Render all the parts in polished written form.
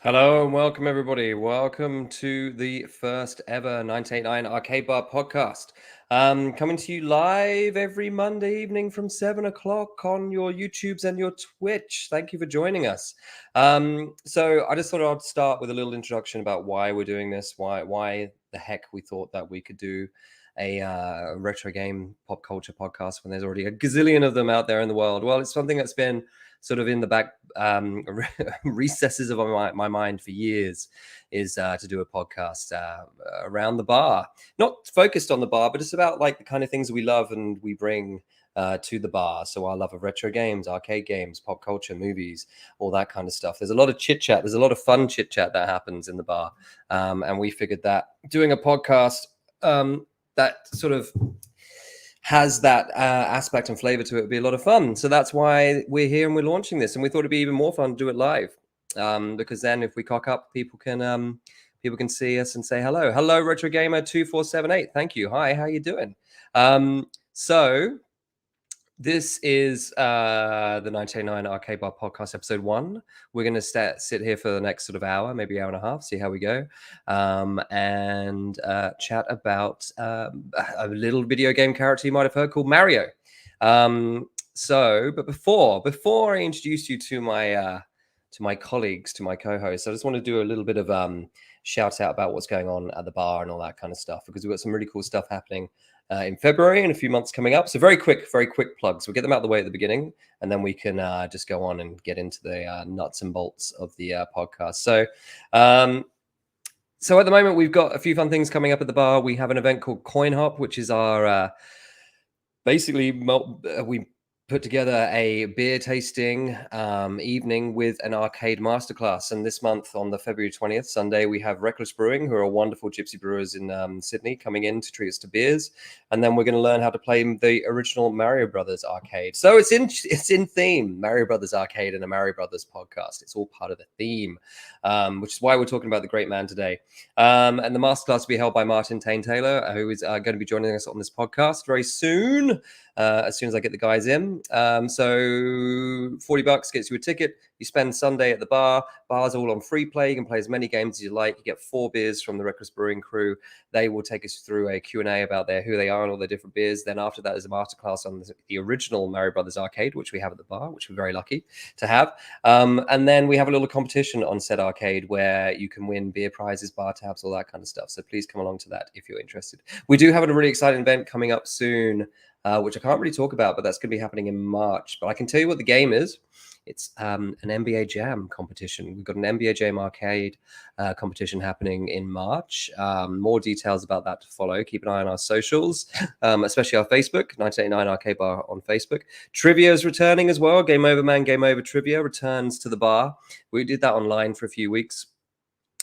Hello and welcome, everybody. Welcome to the first ever 989 Arcade Bar podcast. Coming to you live every Monday evening from 7 o'clock on your YouTubes and your Twitch. Thank you for joining us. So I just thought I'd start with a little introduction about why we're doing this, why the heck we thought that we could do a retro game pop culture podcast when there's already a gazillion of them out there in the world. Well, it's something that's been sort of in the back recesses of my mind for years, is to do a podcast around the bar, not focused on the bar, but it's about like the kind of things we love and we bring to the bar. So our love of retro games, arcade games, pop culture, movies, all that kind of stuff. There's a lot of chit chat. There's a lot of fun chit chat that happens in the bar, and we figured that doing a podcast that sort of has that aspect and flavor to it would be a lot of fun. So that's why we're here and we're launching this. And we thought it'd be even more fun to do it live, because then if we cock up, people can see us and say hello. Hello, Retro Gamer 2478. Thank you. Hi, how you doing? So this is the 989 Arcade Bar Podcast, episode 1. We're going to sit here for the next sort of hour, maybe hour and a half, see how we go, and chat about a little video game character you might have heard called Mario. But before I introduce you to my colleagues, to my co-hosts, I just want to do a little bit of shout out about what's going on at the bar and all that kind of stuff, because we've got some really cool stuff happening in February and a few months coming up. So very quick plugs. We'll get them out of the way at the beginning, and then we can just go on and get into the nuts and bolts of the podcast. So at the moment, we've got a few fun things coming up at the bar. We have an event called Coin Hop, which is our we put together a beer tasting evening with an arcade masterclass. And this month, on the February 20th, Sunday, we have Reckless Brewing, who are wonderful gypsy brewers in Sydney, coming in to treat us to beers. And then we're going to learn how to play the original Mario Brothers arcade. So it's in theme, Mario Brothers arcade and a Mario Brothers podcast. It's all part of the theme, which is why we're talking about the great man today. And the masterclass will be held by Martin Taylor, who is going to be joining us on this podcast very soon. As soon as I get the guys in. So $40 gets you a ticket. You spend Sunday at the bar. Bar's all on free play. You can play as many games as you like. You get 4 beers from the Reckless Brewing crew. They will take us through a Q&A about who they are and all their different beers. Then after that is a masterclass on the original Mario Brothers arcade, which we have at the bar, which we're very lucky to have. And then we have a little competition on said arcade where you can win beer prizes, bar tabs, all that kind of stuff. So please come along to that if you're interested. We do have a really exciting event coming up soon, which I can't really talk about, but that's going to be happening in March. But I can tell you what the game is. It's an NBA Jam competition. We've got an NBA Jam arcade competition happening in March. More details about that to follow. Keep an eye on our socials, especially our Facebook, 989 Arcade Bar on Facebook. Trivia is returning as well. Game Over Man, Game Over Trivia returns to the bar. We did that online for a few weeks.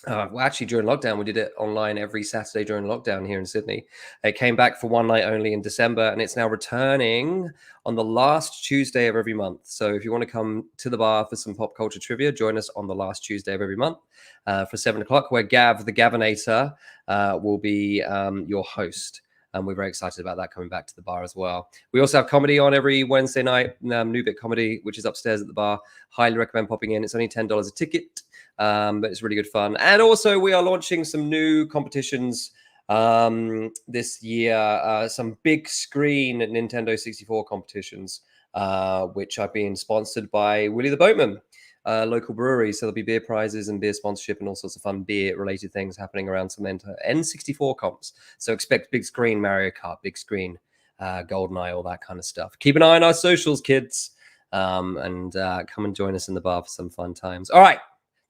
Well, actually, during lockdown, we did it online every Saturday during lockdown here in Sydney. It came back for one night only in December, and it's now returning on the last Tuesday of every month. So if you want to come to the bar for some pop culture trivia, join us on the last Tuesday of every month for 7 o'clock, where Gav, the Gavinator, will be your host. And we're very excited about that coming back to the bar as well. We also have comedy on every Wednesday night, New Bit Comedy, which is upstairs at the bar. Highly recommend popping in. It's only $10 a ticket, but it's really good fun. And also we are launching some new competitions this year, some big screen Nintendo 64 competitions, which are being sponsored by Willie the Boatman. Local brewery, so there'll be beer prizes and beer sponsorship and all sorts of fun beer-related things happening around some N64 comps. So expect big screen Mario Kart, big screen GoldenEye, all that kind of stuff. Keep an eye on our socials, kids, and come and join us in the bar for some fun times. All right,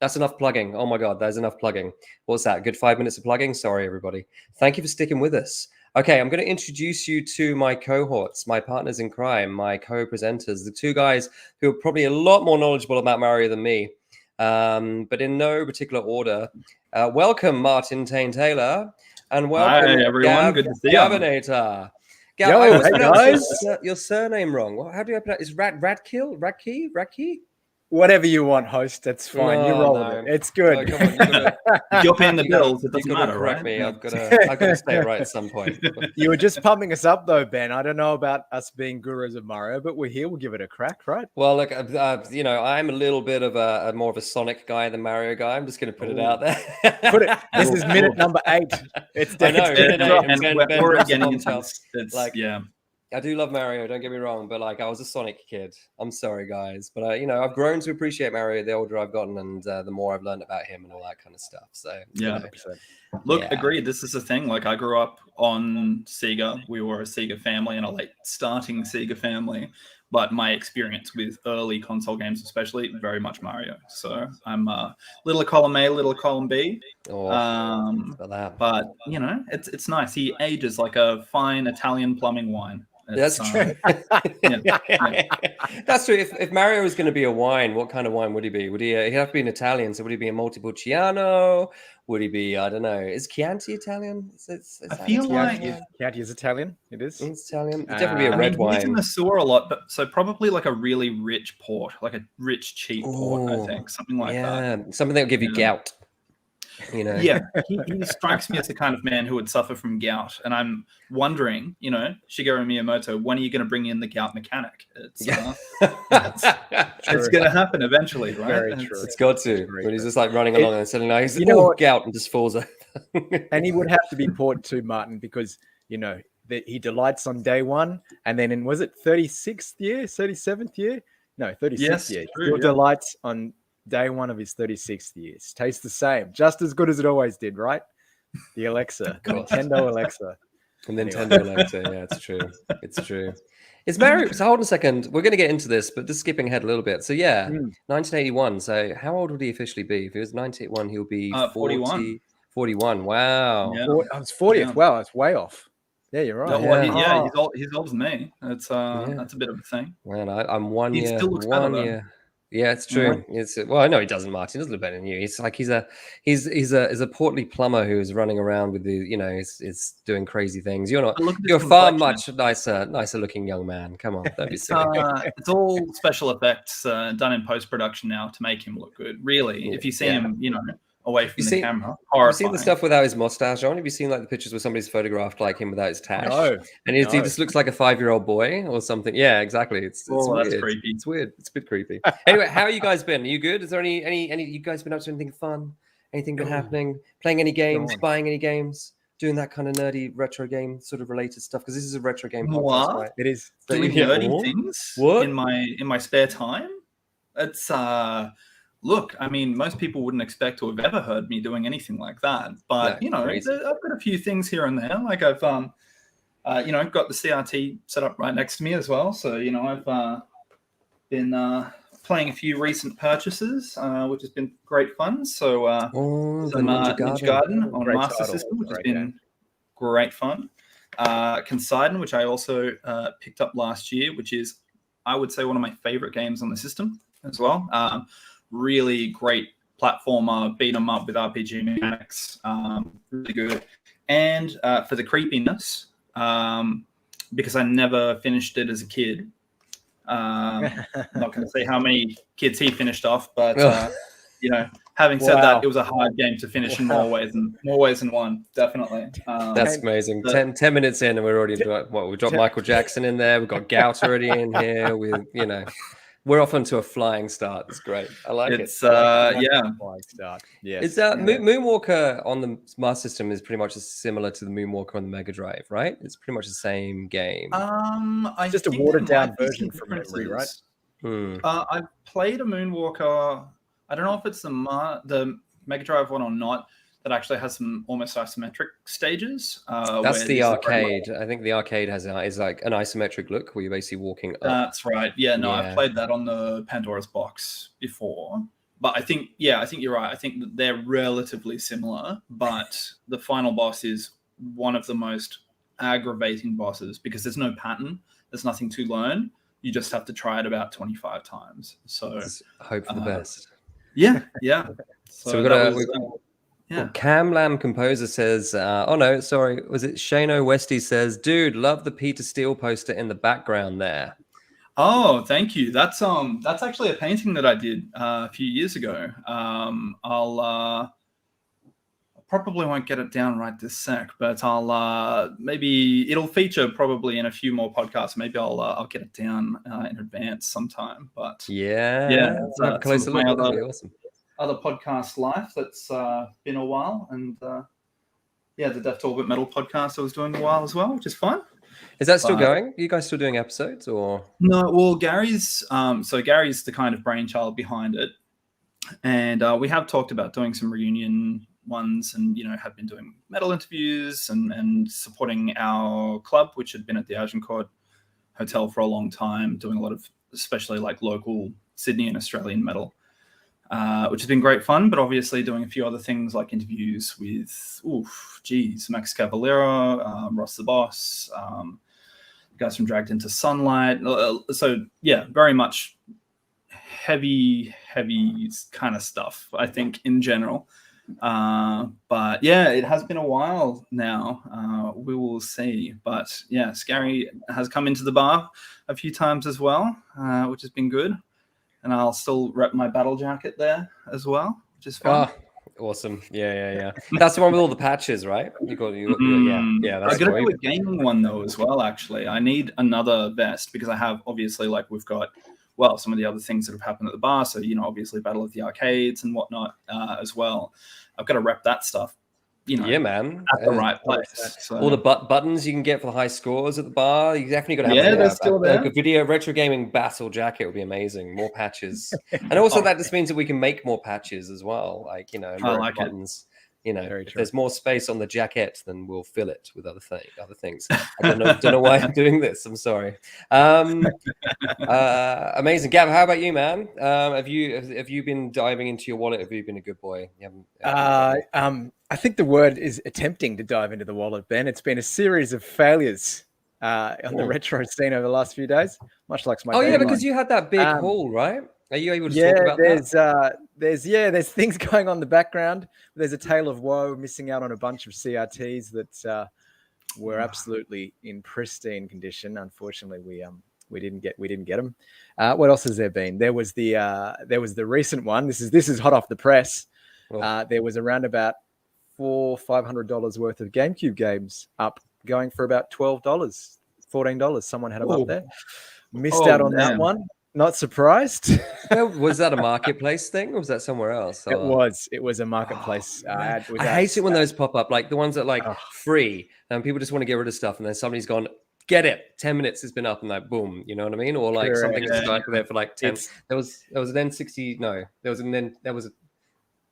that's enough plugging. Oh my God, there's enough plugging. What's that? Good 5 minutes of plugging? Sorry, everybody. Thank you for sticking with us. Okay, I'm going to introduce you to my cohorts, my partners in crime, my co-presenters, the two guys who are probably a lot more knowledgeable about Mario than me, but in no particular order. Welcome, Martin Taylor, and welcome, Hi, everyone. Good to see you. Gavinator. Yo, I always hey pronounce guys. your surname wrong. How do I pronounce it? Is Radkey? Whatever you want, host. That's fine. You roll with it. It's good. Oh, come on, you gotta, If you're paying the bills, it doesn't matter, correct right? me. Yeah. I've got to say it right at some point. You were just pumping us up, though, Ben. I don't know about us being gurus of Mario, but we're here. We'll give it a crack, right? Well, look, you know, I'm a little bit of a more of a Sonic guy than Mario guy. I'm just going to put it out there. Put it. This is minute number 8. It's I know, it's- minute 8, and And Ben we're drops getting the into bombshell. it's Like, yeah. I do love Mario, don't get me wrong, but like I was a Sonic kid. I'm sorry, guys, but you know, I've grown to appreciate Mario the older I've gotten, and the more I've learned about him and all that kind of stuff. So Yeah. you know, Look, yeah. agreed. This is the thing. Like, I grew up on Sega. We were a Sega family and a late starting Sega family. But my experience with early console games, especially, very much Mario. So I'm little column A, little column B. About that. But you know, it's nice. He ages like a fine Italian plumbing wine. That's true. That's true. If Mario was going to be a wine, what kind of wine would he be? Would he? He'd have to be an Italian. So would he be a Montepulciano? Would he be? I don't know. Is Chianti Italian? I feel like Chianti is Italian. It is. It's Italian. It'd definitely be a red He's wine. in the sewer a lot, but so probably like a really rich port, like a rich cheap port. I think something like that. Something that will give you gout. You know. Yeah, he strikes me as the kind of man who would suffer from gout, and I'm wondering, you know, Shigeru Miyamoto, when are you going to bring in the gout mechanic? It's going to happen eventually, right? Very true. It's got to. When he's just like running along and suddenly he's gout and just falls over. And he would have to be port too, Martin, because you know that he delights on day one, and then in was it 36th year, 37th year? No, 36th year. Still delights on day one of his 36th years. Tastes the same, just as good as it always did, right? The Alexa, Nintendo Alexa. And Nintendo Alexa, yeah, it's true. It's true. It's Mario. So hold on a second. We're going to get into this, but just skipping ahead a little bit. So yeah, 1981. So how old would he officially be? If he was 1981, he'll be 41. 41. Wow. Yeah. I was 40th. Yeah. Wow, that's way off. Yeah, you're right. He's older than me. That's a bit of a thing. Man, I'm 1 year. Still looks 1 better, year. Yeah, it's true. It's well, I know he doesn't, Martin. He doesn't look better than you. He's like he's a portly plumber who's running around with the, you know, is doing crazy things. You're not. You're far much nicer looking young man. Come on, don't be silly. It's all special effects done in post production now to make him look good. Really, if you see him, you know, away from the camera. Have you seen the stuff without his mustache on? Have you seen like the pictures where somebody's photographed like him without his tash? No. And he just looks like a 5-year-old boy or something. Yeah, exactly. It's weird. That's creepy. It's weird. It's a bit creepy. Anyway, how you guys been? Are you good? Is there any you guys been up to anything fun? Anything been happening? Playing any games? Buying any games? Doing that kind of nerdy retro game sort of related stuff? Because this is a retro game podcast, right? It is. Doing nerdy things in my spare time. It's Look, I mean, most people wouldn't expect to have ever heard me doing anything like that. But, you know, I've got a few things here and there. Like I've, you know, got the CRT set up right next to me as well. So, you know, I've been playing a few recent purchases, which has been great fun. So, some Ninja Garden on Master System, which has been great fun. Considine, which I also picked up last year, which is, I would say, one of my favorite games on the system as well. Really great platformer, beat 'em up with RPG mechanics, really good. And for the creepiness, because I never finished it as a kid, I'm not going to say how many kids he finished off, but you know, having said that, it was a hard game to finish in more ways than one, definitely. That's amazing. 10 minutes in, and we're already we dropped Michael Jackson in there. We've got Gout already in here. You know. We're off onto a flying start. It's great. I like it. Flying start. Yes. It's Moonwalker on the Master System is pretty much similar to the Moonwalker on the Mega Drive, right? It's pretty much the same game. I just a watered down version from memory, right? I've played a Moonwalker. I don't know if it's the Mega Drive one or not. That actually has some almost isometric stages. That's the arcade. I think the arcade is like an isometric look where you're basically walking up. That's right. Yeah, no, I've played that on the Pandora's Box before. But I think you're right. I think that they're relatively similar, but the final boss is one of the most aggravating bosses because there's no pattern. There's nothing to learn. You just have to try it about 25 times. So just hope for the best. Yeah. So we've got Well, Cam Lamb Composer says, was it Shano Westy says, dude, love the Peter Steele poster in the background there. Oh, thank you. That's actually a painting that I did a few years ago. I'll probably won't get it down right this sec, but I'll maybe it'll feature probably in a few more podcasts. Maybe I'll get it down in advance sometime. But yeah, have a closer look. That'd be awesome. Other podcast life that's been a while, and the Death to Orbit Metal podcast I was doing a while as well, which is fun. Is that still going? Are you guys still doing episodes or? No, well, Gary's Gary's the kind of brainchild behind it, and we have talked about doing some reunion ones, and have been doing metal interviews and supporting our club, which had been at the Agincourt Hotel for a long time, doing a lot of especially like local Sydney and Australian metal. Which has been great fun, but obviously doing a few other things like interviews with, Max Cavalera, Ross the Boss, guys from Dragged Into Sunlight. So yeah, very much heavy kind of stuff, I think, in general. But yeah, it has been a while now. We will see. But yeah, Scary has come into the bar a few times as well, which has been good. And I'll still rep my battle jacket there as well, which is fun. Oh, awesome. Yeah. That's the one with all the patches, right? You got yeah. That's I got to do a gaming one though as well, actually. I need another vest because I have obviously we've got some of the other things that have happened at the bar. So, obviously Battle of the Arcades and whatnot as well. I've got to rep that stuff. Yeah, man, at the right place. So. All the buttons you can get for the high scores at the bar. You definitely got to have they're still there. Like a video retro gaming battle jacket would be amazing. More patches, and also that just means that we can make more patches as well. More buttons. If there's more space on the jacket, then we'll fill it with other things. I don't know why I'm doing this. I'm sorry. Amazing, Gav. How about you, man? Have you been diving into your wallet? Have you been a good boy? You haven't, I think the word is attempting to dive into the wallet, Ben. It's been a series of failures on the retro scene over the last few days, much like my. Oh yeah, because you had that big haul, right? Are you able to talk about that? There's things going on in the background. There's a tale of woe, missing out on a bunch of CRTs that were absolutely in pristine condition. Unfortunately, we didn't get them. What else has there been? There was the recent one. This is hot off the press. There was around about $500 worth of GameCube games up, going for about $12, $14. Someone had them up there. Missed out on that one. Not surprised. Was that a marketplace thing, or was that somewhere else? It was a marketplace. I hate it when those pop up, like the ones that free, and people just want to get rid of stuff, and then somebody's gone, get it. 10 minutes has been up, and boom, you know what I mean? Or something that's stuck there for 10. There was an N60. No, there was a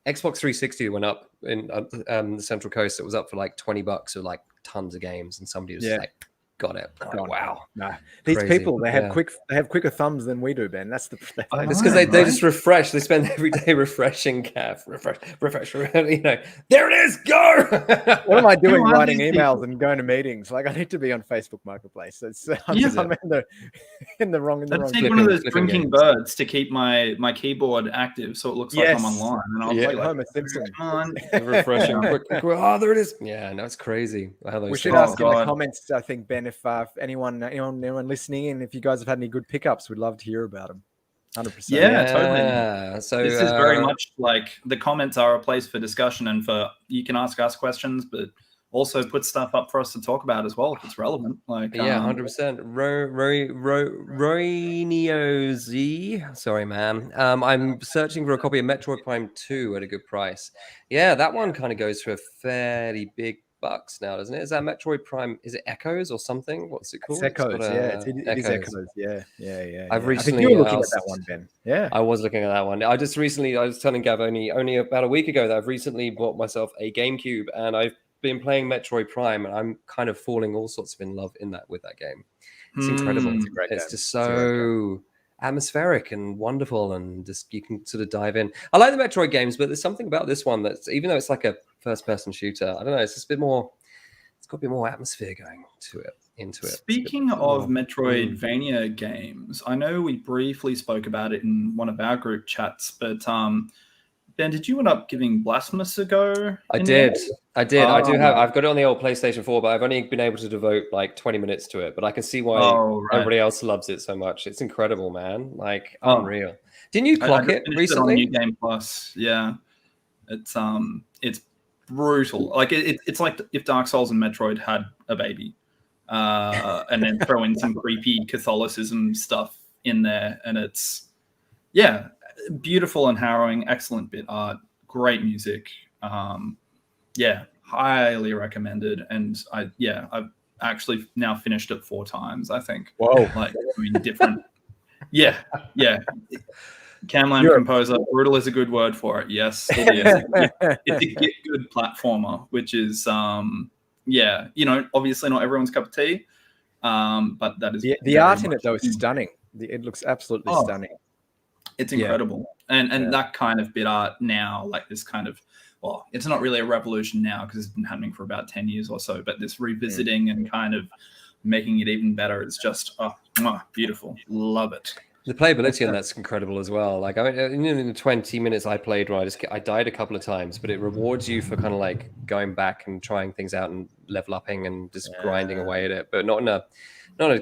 Xbox 360 went up in the Central Coast. It was up for $20 or tons of games, and somebody was got it. Wow. No. These people, they have quicker thumbs than we do, Ben. That's the it's because they just refresh. They spend every day refreshing, refresh. There it is, go. What am I doing writing emails and going to meetings? I need to be on Facebook Marketplace. I'm in the wrong. I take one of those drinking birds to keep my keyboard active, so it looks like I'm online. And I'll play Homer Simpson. Refreshing, quick. Oh, there it is. Yeah, no, it's crazy. We should ask in the comments, I think, Ben, if anyone listening in, if you guys have had any good pickups, we'd love to hear about them. 100%. Yeah, totally. So this is very much the comments are a place for discussion and you can ask us questions, but also put stuff up for us to talk about as well if it's relevant. 100%. Roinio Z. Sorry, man. I'm searching for a copy of Metroid Prime 2 at a good price. Yeah, that one kind of goes for a fairly big bucks now, doesn't it? Is that Metroid Prime? Is it Echoes or something? What's it called? It's Echoes. It is Echoes. Yeah. I've recently. I think you were looking at that one, Ben. Yeah, I was looking at that one. I was telling Gav only about a week ago that I've recently bought myself a GameCube, and I've been playing Metroid Prime, and I'm kind of falling all sorts of in love with that game. It's incredible. It's just so atmospheric and wonderful, and just you can sort of dive in. I like the Metroid games, but there's something about this one that's, even though it's like a first-person shooter, I don't know, it's just a bit more. It's got a bit more atmosphere going into it. Speaking of Metroidvania games, I know we briefly spoke about it in one of our group chats, but Ben, did you end up giving Blasphemous a go? I did. I do have. I've got it on the old PlayStation 4, but I've only been able to devote like 20 minutes to it. But I can see why everybody else loves it so much. It's incredible, man. Like unreal. Didn't you clock it recently? It on New Game Plus. Yeah, it's brutal. Like it's like if Dark Souls and Metroid had a baby, and then throw in some creepy Catholicism stuff in there, and it's beautiful and harrowing. Excellent bit art, great music. Highly recommended. And I've actually now finished it 4 times, I think. Whoa. Like, I mean, different. Yeah. Camland composer. Brutal is a good word for it. Yes, it is. It's a good platformer, which is, obviously not everyone's cup of tea. But that is the art in it, though, is stunning. It looks absolutely stunning. It's incredible. And that kind of bit art now, like this kind of, well, it's not really a revolution now because it's been happening for about 10 years or so, but this revisiting and kind of making it even better, it's just beautiful. Love it. The playability on that's incredible as well. Like, I mean, in the 20 minutes I played, I died a couple of times, but it rewards you for kind of like going back and trying things out and level upping and just grinding away at it, but not in a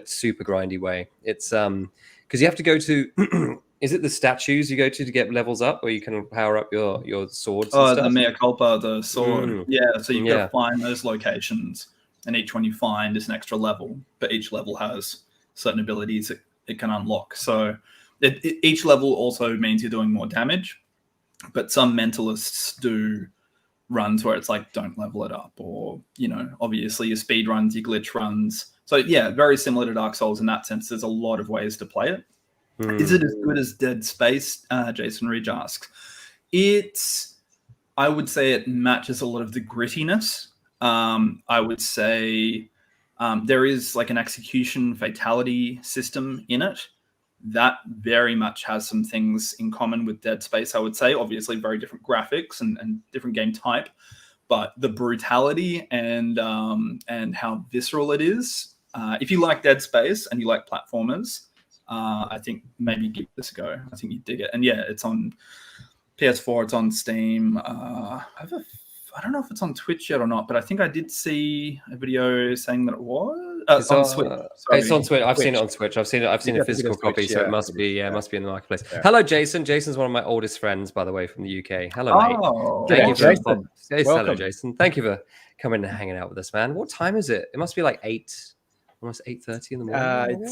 super grindy way. It's because you have to go to is it the statues you go to get levels up, where you can power up your swords? Oh, the Mea Culpa, the sword. Yeah, so you've got to find those locations, and each one you find is an extra level, but each level has certain abilities it can unlock. So each level also means you're doing more damage, but some mentalists do runs where it's like, don't level it up, or, obviously your speed runs, your glitch runs. So very similar to Dark Souls in that sense. There's a lot of ways to play it. Is it as good as Dead Space? Jason Ridge asks. I would say it matches a lot of the grittiness. I would say there is like an execution fatality system in it that very much has some things in common with Dead Space, I would say. Obviously, very different graphics and different game type, but the brutality and how visceral it is. If you like Dead Space and you like platformers, I think maybe give this a go. I think you'd dig it. And it's on PS4, it's on Steam. I don't know if it's on Twitch yet or not, but I think I did see a video saying that it was on Switch. It's on Switch. I've seen it on Switch. I've seen a physical copy, so it must be in the marketplace. Yeah. Hello, Jason. Jason's one of my oldest friends, by the way, from the UK. Hello, mate. Thank you for Jason. Hello, Jason. Thank you for coming and hanging out with us, man. What time is it? It must be like almost 8:30 in the morning.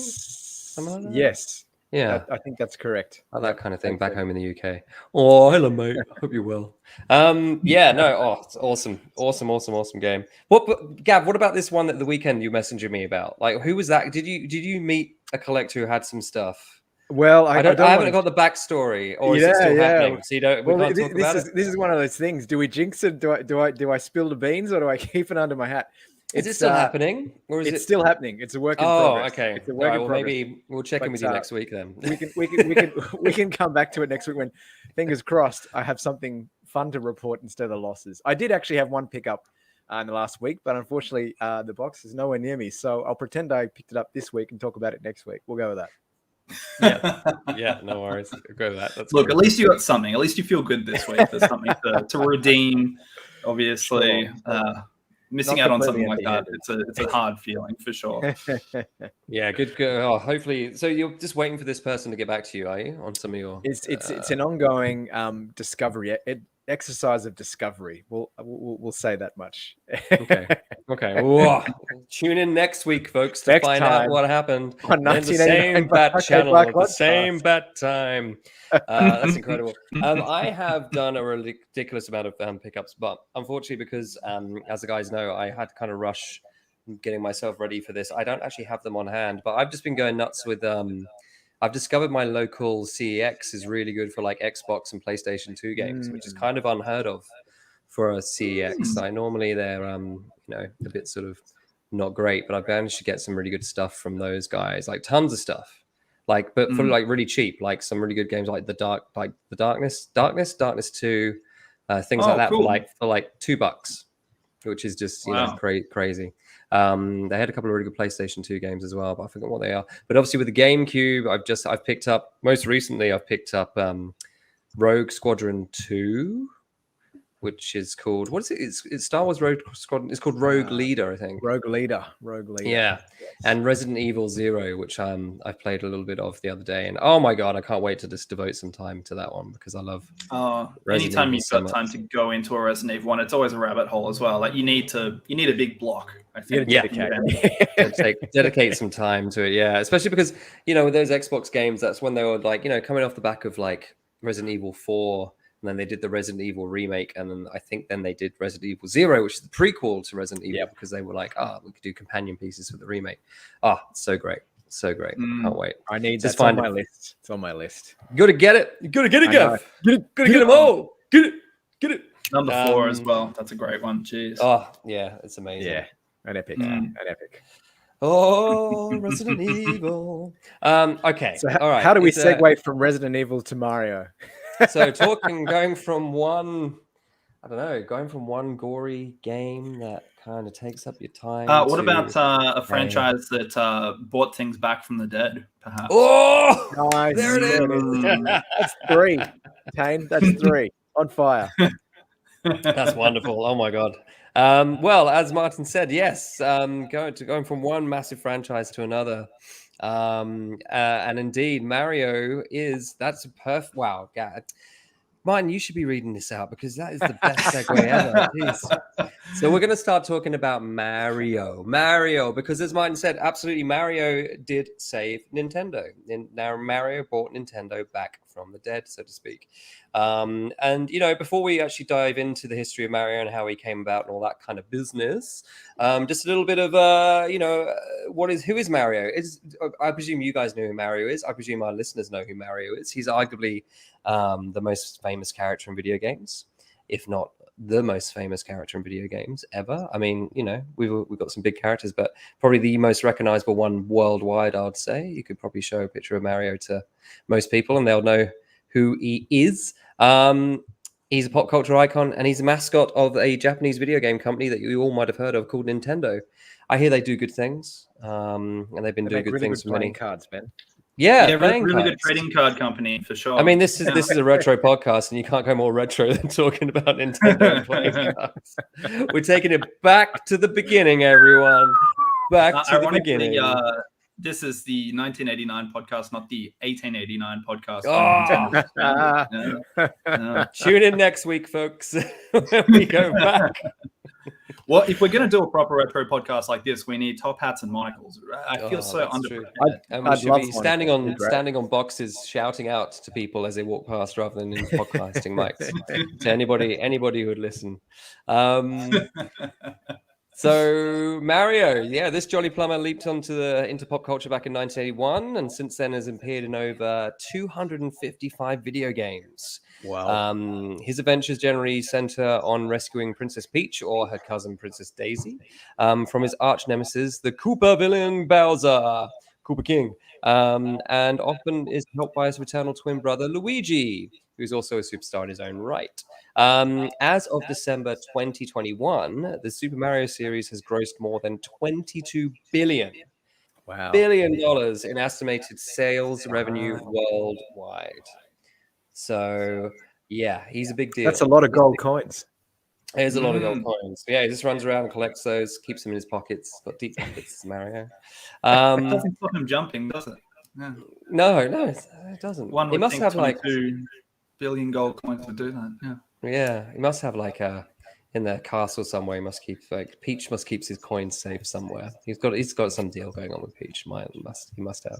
Like yes. Yeah, I think that's correct. That kind of thing back home in the UK. Oh, hello, mate. Hope you're well. It's awesome game. Gav, what about this one that the weekend you messaged me about? Like, who was that? Did you meet a collector who had some stuff? Well, I haven't got the backstory, or is it still happening? So we can't talk about it. This is one of those things. Do we jinx it? Do I spill the beans, or do I keep it under my hat? Is it still happening, or is it still happening? It's a work in progress. Okay. It's a work in progress. Maybe we'll check in with you next week then. We can come back to it next week when, fingers crossed, I have something fun to report instead of the losses. I did actually have one pickup in the last week, but unfortunately, the box is nowhere near me. So I'll pretend I picked it up this week and talk about it next week. We'll go with that. Yeah, no worries. Go with that. Look, at least you got something. At least you feel good this week. There's something to redeem. Obviously. Sure. Missing out on something like that, it's a hard feeling for sure. Yeah, good. Oh, hopefully, so you're just waiting for this person to get back to you, are you, on some of your? It's an ongoing discovery, exercise of discovery. We'll say that much. Okay. Whoa. Tune in next week, folks, to find out what happened on the same bat channel at the same bat time. That's incredible. I have done a ridiculous amount of pickups, but unfortunately, because as the guys know, I had to kind of rush getting myself ready for this. I don't actually have them on hand, but I've just been going nuts with I've discovered my local CEX is really good for like Xbox and PlayStation 2 games, which is kind of unheard of for a CEX. Normally they're a bit sort of not great, but I've managed to get some really good stuff from those guys, like tons of stuff. Like, but for like really cheap, like some really good games like Darkness 2, things like that, cool. for like $2, which is just crazy. They had a couple of really good PlayStation 2 games as well, but I forgot what they are. But obviously with the GameCube, I've picked up most recently. I've picked up Rogue Squadron 2, which is called, what is it? It's Star Wars Rogue Squadron. It's called Rogue Leader, I think. Rogue Leader. Yeah, yes. And Resident Evil 0, which I played a little bit of the other day, and oh my god, I can't wait to just devote some time to that one because I love. Anytime you've got time to go into a Resident Evil one, it's always a rabbit hole as well. Like you need a big block. I think. Dedicate some time to it. Yeah, especially because with those Xbox games, that's when they were like coming off the back of like Resident Evil 4. And then they did the Resident Evil remake, and then I think they did Resident Evil 0, which is the prequel to Resident Evil, because they were like, we could do companion pieces for the remake. So great. So great. Can't wait. I need that's on my list. It's on my list. You got to get it. You got to get it, Gav. Got to get them all. Get it. Number 4 as well. That's a great one. Jeez. Oh, yeah. It's amazing. Yeah. An epic. An epic. Oh, Resident Evil. Okay. So all right. How do we segue from Resident Evil to Mario? So going from one gory game that kind of takes up your time. What about a franchise that brought things back from the dead, perhaps? Oh, nice. There it is. That's 3. Tane, that's 3. On fire. That's wonderful. Oh my god. Well, as Martin said, yes, going from one massive franchise to another. And indeed, Mario that's a perfect. Wow, God. Martin, you should be reading this out because that is the best segue ever. Jeez. So we're going to start talking about Mario, because as Martin said, absolutely, Mario did save Nintendo. Now Mario brought Nintendo back from the dead, so to speak. And before we actually dive into the history of Mario and how he came about and all that kind of business, just a little bit of who is Mario? I presume you guys know who Mario is. I presume our listeners know who Mario is. He's arguably the most famous character in video games, if not the most famous character in video games ever. I mean, we've got some big characters, but probably the most recognizable one worldwide, I'd say. You could probably show a picture of Mario to most people and they'll know who he is. He's a pop culture icon and he's a mascot of a Japanese video game company that you all might have heard of called Nintendo. I hear they do good things, and they've been doing good things for many cards, Ben. Yeah, really good trading card company for sure. I mean, this is a retro podcast, and you can't go more retro than talking about Nintendo and playing cards. We're taking it back to the beginning, everyone. Back to the beginning. This is the 1989 podcast, not the 1889 podcast. Tune in next week, folks, when we go back. Well, if we're going to do a proper retro podcast like this, we need top hats and monocles. I feel so underprepared. And we should be standing on boxes, shouting out to people as they walk past, rather than in podcasting mics. To anybody who would listen. So Mario, this jolly plumber leaped into pop culture back in 1981, and since then has appeared in over 255 video games. Wow. His adventures generally center on rescuing Princess Peach or her cousin Princess Daisy from his arch nemesis, the Koopa villain Bowser, Koopa King, and often is helped by his fraternal twin brother Luigi, who's also a superstar in his own right. As of December 2021, the Super Mario series has grossed more than $22 billion in estimated sales revenue worldwide. So, he's a big deal. That's a lot of gold coins. There's a lot of gold coins. Yeah, he just runs around and collects those, keeps them in his pockets. Got deep pockets, Mario. It doesn't stop him jumping, does it? No, it doesn't. One he must have like 2 billion gold coins to do that. Yeah, he must have like in their castle somewhere. He must keep Peach must keep his coins safe somewhere. He's got some deal going on with Peach. He must have.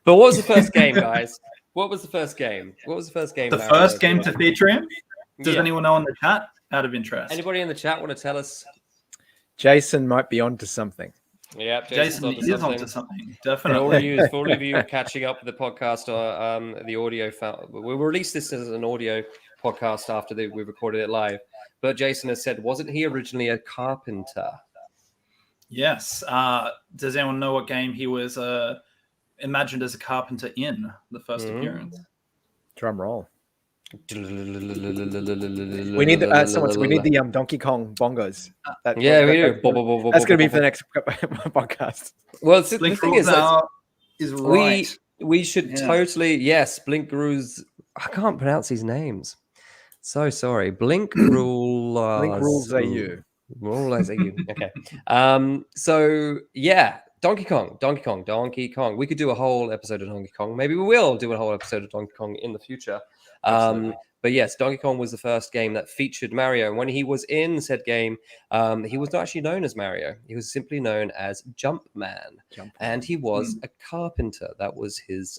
But what was the first game, guys? What was the first game? The first game to feature him? Does anyone know in the chat? Out of interest. Anybody in the chat want to tell us? Jason might be onto something. Yeah, Jason is onto something. Definitely. For all of you catching up with the podcast or the audio file, we'll release this as an audio podcast after we recorded it live. But Jason has said, wasn't he originally a carpenter? Yes. Does anyone know what game he was imagined as a carpenter in the first appearance? Drum roll. We need the Donkey Kong bongos. We do. That's going to be for the next podcast. Well, the thing is, is right. We should totally, Blink Grooves I can't pronounce these names. So sorry. Blink rules. Blink rules AU. Rules AU. Okay. So yeah, Donkey Kong. We could do a whole episode of Donkey Kong. Maybe we will do a whole episode of Donkey Kong in the future. But yes, Donkey Kong was the first game that featured Mario. And when he was in said game, he was not actually known as Mario. He was simply known as Jumpman. And he was a carpenter. That was his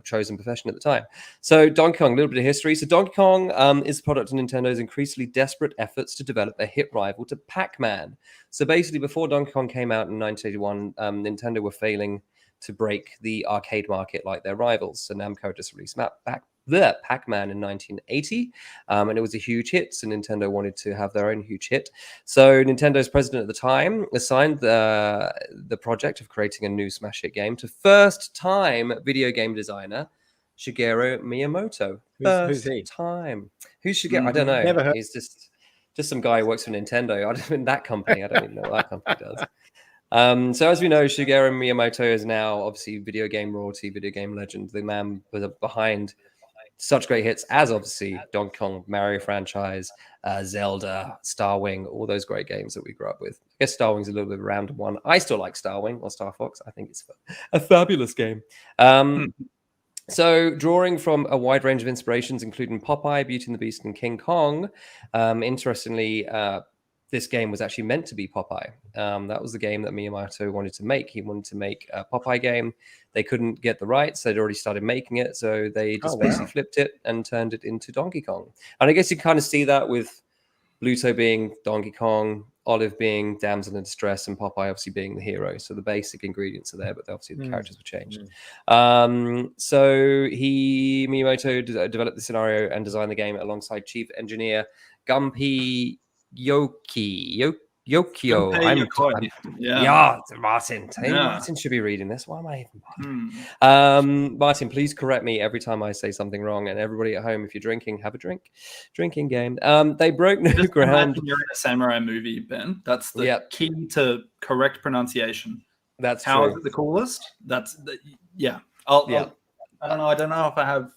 chosen profession at the time. So Donkey Kong, a little bit of history. So Donkey Kong is the product of Nintendo's increasingly desperate efforts to develop a hit rival to Pac-Man. So basically, before Donkey Kong came out in 1981, Nintendo were failing to break the arcade market like their rivals. So Namco just released Pac-Man in 1980, and it was a huge hit. So Nintendo wanted to have their own huge hit. So Nintendo's president at the time assigned the project of creating a new smash hit game to first-time video game designer Shigeru Miyamoto. Who's he? Who's Shigeru? I don't know. Never heard. He's just some guy who works for Nintendo. I don't in that company. I don't even know what that company does. So as we know, Shigeru Miyamoto is now obviously video game royalty, video game legend, the man behind such great hits as obviously Donkey Kong, Mario franchise, Zelda, Star Wing, all those great games that we grew up with. I guess Star Wing's a little bit of a random one. I still like Star Wing or Star Fox. I think it's a fabulous game. So, drawing from a wide range of inspirations, including Popeye, Beauty and the Beast, and King Kong, interestingly, this game was actually meant to be Popeye. That was the game that Miyamoto wanted to make. He wanted to make a Popeye game. They couldn't get the rights. They'd already started making it. So they just basically flipped it and turned it into Donkey Kong. And I guess you kind of see that with Bluto being Donkey Kong, Olive being damsel in distress, and Popeye obviously being the hero. So the basic ingredients are there, but obviously the characters were changed. So Miyamoto developed the scenario and designed the game alongside chief engineer Gunpei Yokio. Martin. Martin should be reading this. Why am I even Martin, please correct me every time I say something wrong. And everybody at home, if you're drinking, have a drink. Drinking game. They broke new ground. You're in a samurai movie, Ben. That's the key to correct pronunciation. That's how true. Is it the coolest? That's I don't know if I have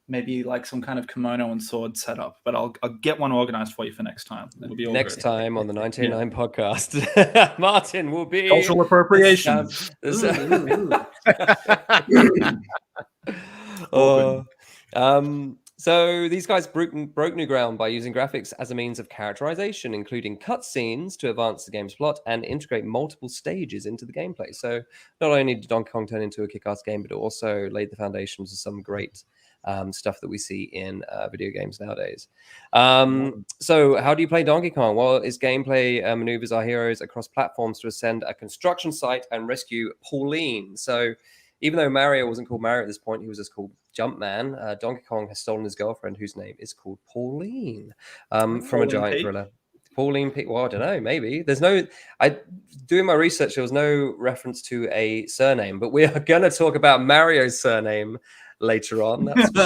maybe like some kind of kimono and sword set up, but I'll get one organized for you for next time. It'll be all next good. time on the 99 podcast. Martin will be cultural appropriation. So these guys broke new ground by using graphics as a means of characterization, including cutscenes to advance the game's plot and integrate multiple stages into the gameplay. So not only did Donkey Kong turn into a kick-ass game, but it also laid the foundations of some great stuff that we see in video games nowadays. So how do you play Donkey Kong? Well, its gameplay maneuvers our heroes across platforms to ascend a construction site and rescue Pauline. So even though Mario wasn't called Mario at this point, he was just called Jumpman. Donkey Kong has stolen his girlfriend, whose name is called Pauline, from a giant gorilla. Pauline Pete. Well, I don't know. Maybe there's no. Doing my research, there was no reference to a surname, but we are going to talk about Mario's surname later on. That's for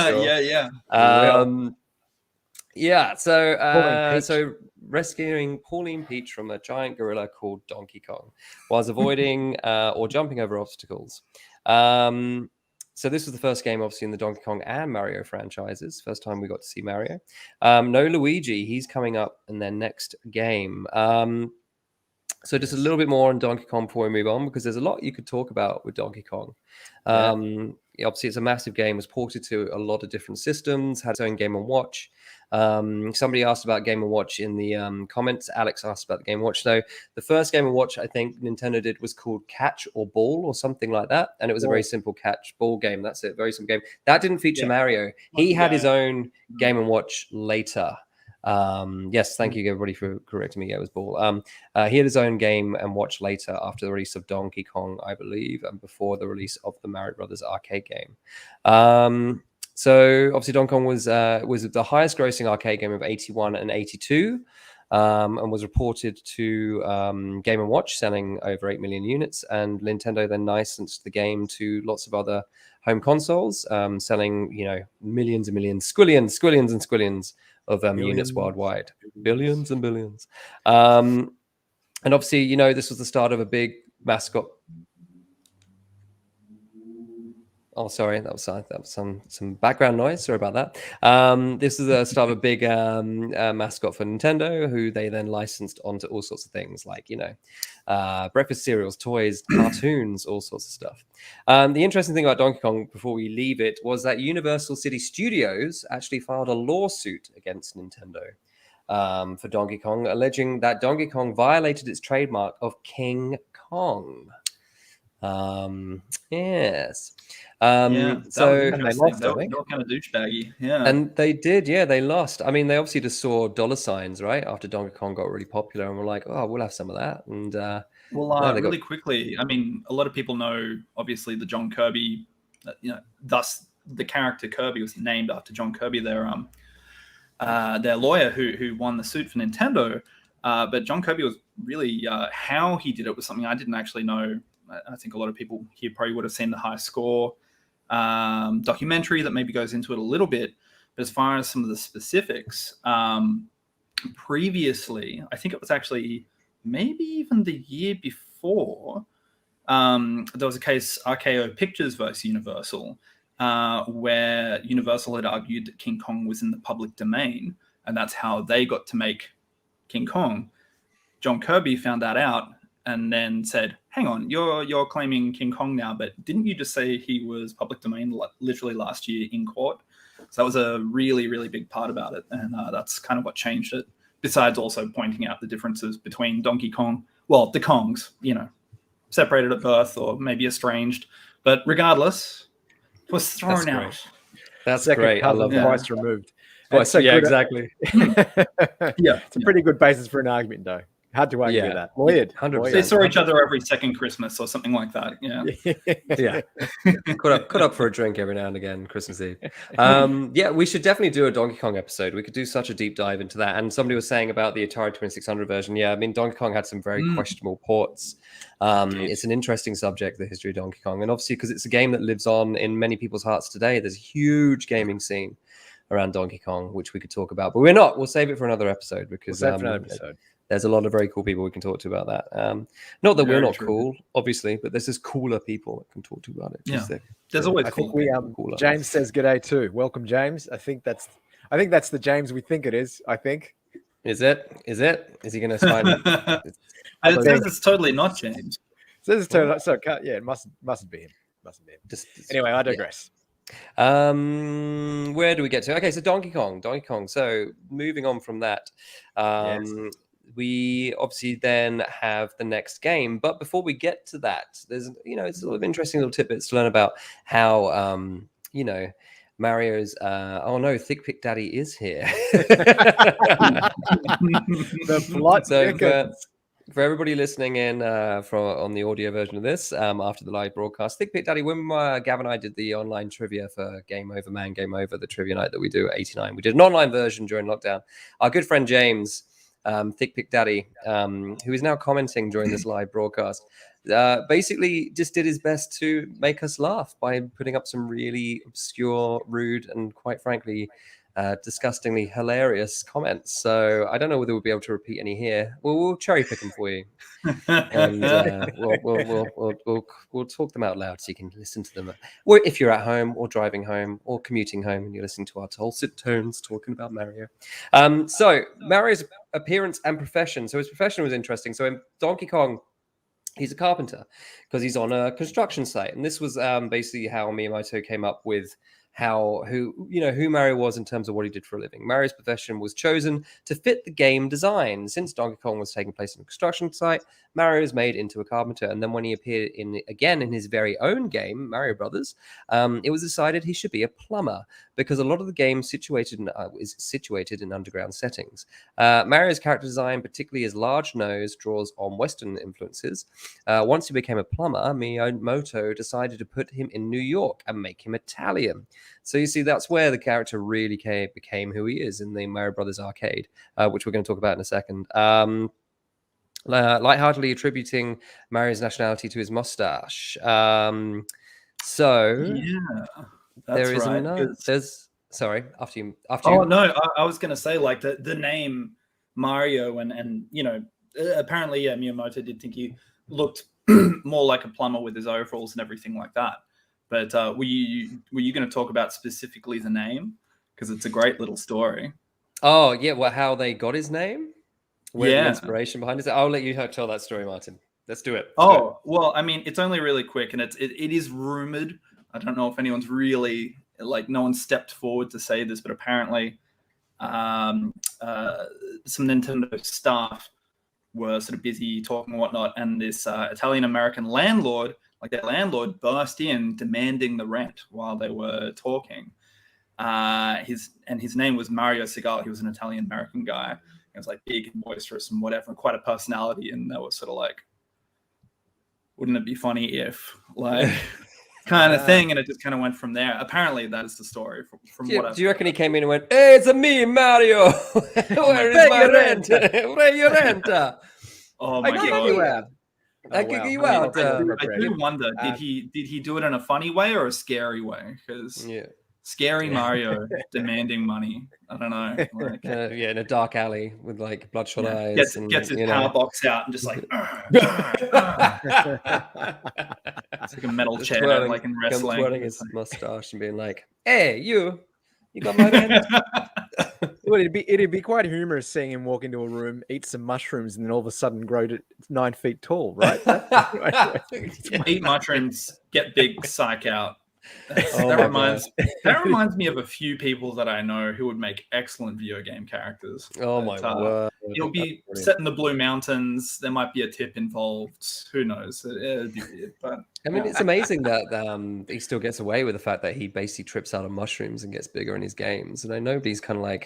sure. So rescuing Pauline Peach from a giant gorilla called Donkey Kong, whilst avoiding or jumping over obstacles. So this was the first game, obviously, in the Donkey Kong and Mario franchises. First time we got to see Mario. No Luigi. He's coming up in their next game. So just a little bit more on Donkey Kong before we move on, because there's a lot you could talk about with Donkey Kong. Obviously, it's a massive game. It was ported to a lot of different systems, had its own Game & Watch. Somebody asked about Game & Watch in the comments. Alex asked about the Game & Watch. So the first Game & Watch I think Nintendo did was called Catch or Ball or something like that. And it was a very simple catch ball game. That's it. Very simple game. That didn't feature Mario. He had his own Game & Watch later. Yes, thank you everybody for correcting me. Yeah, it was Ball. He had his own Game & Watch later after the release of Donkey Kong, I believe, and before the release of the Mario Brothers arcade game. So obviously Donkey Kong was the highest grossing arcade game of 81 and 82, and was reported to Game & Watch selling over 8 million units, and Nintendo then licensed the game to lots of other home consoles, selling millions and millions, squillions and squillions of units worldwide, billions and billions. And obviously, this was the start of a big mascot. Oh, sorry, that was some background noise. Sorry about that. This is the start of a big mascot for Nintendo, who they then licensed onto all sorts of things like breakfast cereals, toys, cartoons, all sorts of stuff. The interesting thing about Donkey Kong, before we leave it, was that Universal City Studios actually filed a lawsuit against Nintendo for Donkey Kong, alleging that Donkey Kong violated its trademark of King Kong. Yes. So and they lost. They were kind of douchebaggy. Yeah. And they did. Yeah, they lost. I mean, they obviously just saw dollar signs, right? After Donkey Kong got really popular, and were like, "Oh, we'll have some of that." And really quickly, I mean, a lot of people know, obviously, the John Kirby. Thus the character Kirby was named after John Kirby, their lawyer who won the suit for Nintendo. But John Kirby was really how he did it was something I didn't actually know. I think a lot of people here probably would have seen the High Score documentary that maybe goes into it a little bit. But as far as some of the specifics, previously, I think it was actually maybe even the year before, there was a case, RKO Pictures versus Universal, where Universal had argued that King Kong was in the public domain, and that's how they got to make King Kong. John Kirby found that out and then said, hang on, you're claiming King Kong now, but didn't you just say he was public domain literally last year in court? So that was a really, really big part about it, and that's kind of what changed it, besides also pointing out the differences between Donkey Kong, well, the Kongs, separated at birth or maybe estranged, but regardless, it was thrown out. That's great. I love that. Twice removed. Exactly. It's a pretty good basis for an argument, though. Hard to argue with that. Weird. 100%. They saw each other every second Christmas or something like that. Yeah. Caught up for a drink every now and again, Christmas Eve. We should definitely do a Donkey Kong episode. We could do such a deep dive into that. And somebody was saying about the Atari 2600 version. Yeah, I mean, Donkey Kong had some very questionable ports. It's an interesting subject, the history of Donkey Kong. And obviously, because it's a game that lives on in many people's hearts today, there's a huge gaming scene around Donkey Kong, which we could talk about. But we're not. We'll save it for another episode because there's a lot of very cool people we can talk to about that. Not that we're not cool, obviously, but there's just cooler people that can talk to about it. Yeah, there's always cool. Cooler. James says g'day too. Welcome, James. I think that's the James we think it is. I think. Is it? Is he going to find it? It says it's totally not James. It says it's totally so. Yeah, it mustn't be him. Anyway, I digress. Where do we get to? Okay, so Donkey Kong. So moving on from that, we obviously then have the next game. But before we get to that, there's it's a lot of interesting little tidbits to learn about how Mario's Thick Pick Daddy is here. The plot for everybody listening in on the audio version of this after the live broadcast, Thick Pick Daddy, when Gav and I did the online trivia for Game Over Man, Game Over, the trivia night that we do at 89, we did an online version during lockdown. Our good friend James, Thick Pick Daddy, who is now commenting during this live broadcast, basically just did his best to make us laugh by putting up some really obscure, rude, and quite frankly, disgustingly hilarious comments. So I don't know whether we'll be able to repeat any here. We'll cherry pick them for you, and we'll talk them out loud so you can listen to them. Or if you're at home, or driving home, or commuting home, and you're listening to our dulcet tones talking about Mario. So Mario's appearance and profession. So his profession was interesting. So in Donkey Kong, he's a carpenter because he's on a construction site, and this was basically how Miyamoto came up with who Mario was in terms of what he did for a living. Mario's profession was chosen to fit the game design. Since Donkey Kong was taking place in a construction site, Mario was made into a carpenter. And then when he appeared again in his very own game, Mario Brothers, it was decided he should be a plumber because a lot of the game is situated in underground settings. Mario's character design, particularly his large nose, draws on Western influences. Once he became a plumber, Miyamoto decided to put him in New York and make him Italian. So you see, that's where the character really became who he is in the Mario Brothers arcade, which we're going to talk about in a second. Lightheartedly attributing Mario's nationality to his mustache. There is another. Sorry, after you. Oh no, I was going to say like the name Mario and apparently Miyamoto did think he looked more like a plumber with his overalls and everything like that. But were you going to talk about specifically the name? Because it's a great little story. Oh, yeah. Well, how they got his name? Where the inspiration behind it? I'll let you tell that story, Martin. Let's do it. Well, I mean, it's only really quick, and it is rumored. I don't know if anyone's really, no one stepped forward to say this, but apparently some Nintendo staff were sort of busy talking and whatnot, and this Italian-American landlord, their landlord, burst in demanding the rent while they were talking. His name was Mario Segale. He was an Italian-American guy. He was big and boisterous and whatever, and quite a personality. And they were sort of wouldn't it be funny if, kind of thing? And it just kind of went from there. Apparently, that is the story from what I've. Do you reckon he came in and went, "Hey, it's me, Mario. Where is my rent? Where your rent? Oh my God. I kick you out. I do wonder, did he do it in a funny way or a scary way? Because scary Mario demanding money. I don't know. In a dark alley with bloodshot eyes. Gets his power box out and just it's like a metal chair, in wrestling. Twirling his mustache and being like, "Hey, you got my rent." Well, it'd be quite humorous seeing him walk into a room, eat some mushrooms, and then all of a sudden grow to 9 feet tall, right? Eat mushrooms, get big, psych out. That reminds me of a few people that I know who would make excellent video game characters. Oh my word! It'll be set in the Blue Mountains. There might be a tip involved. Who knows? It'd be weird, but I mean, it's amazing that he still gets away with the fact that he basically trips out on mushrooms and gets bigger in his games. And I know nobody's kind of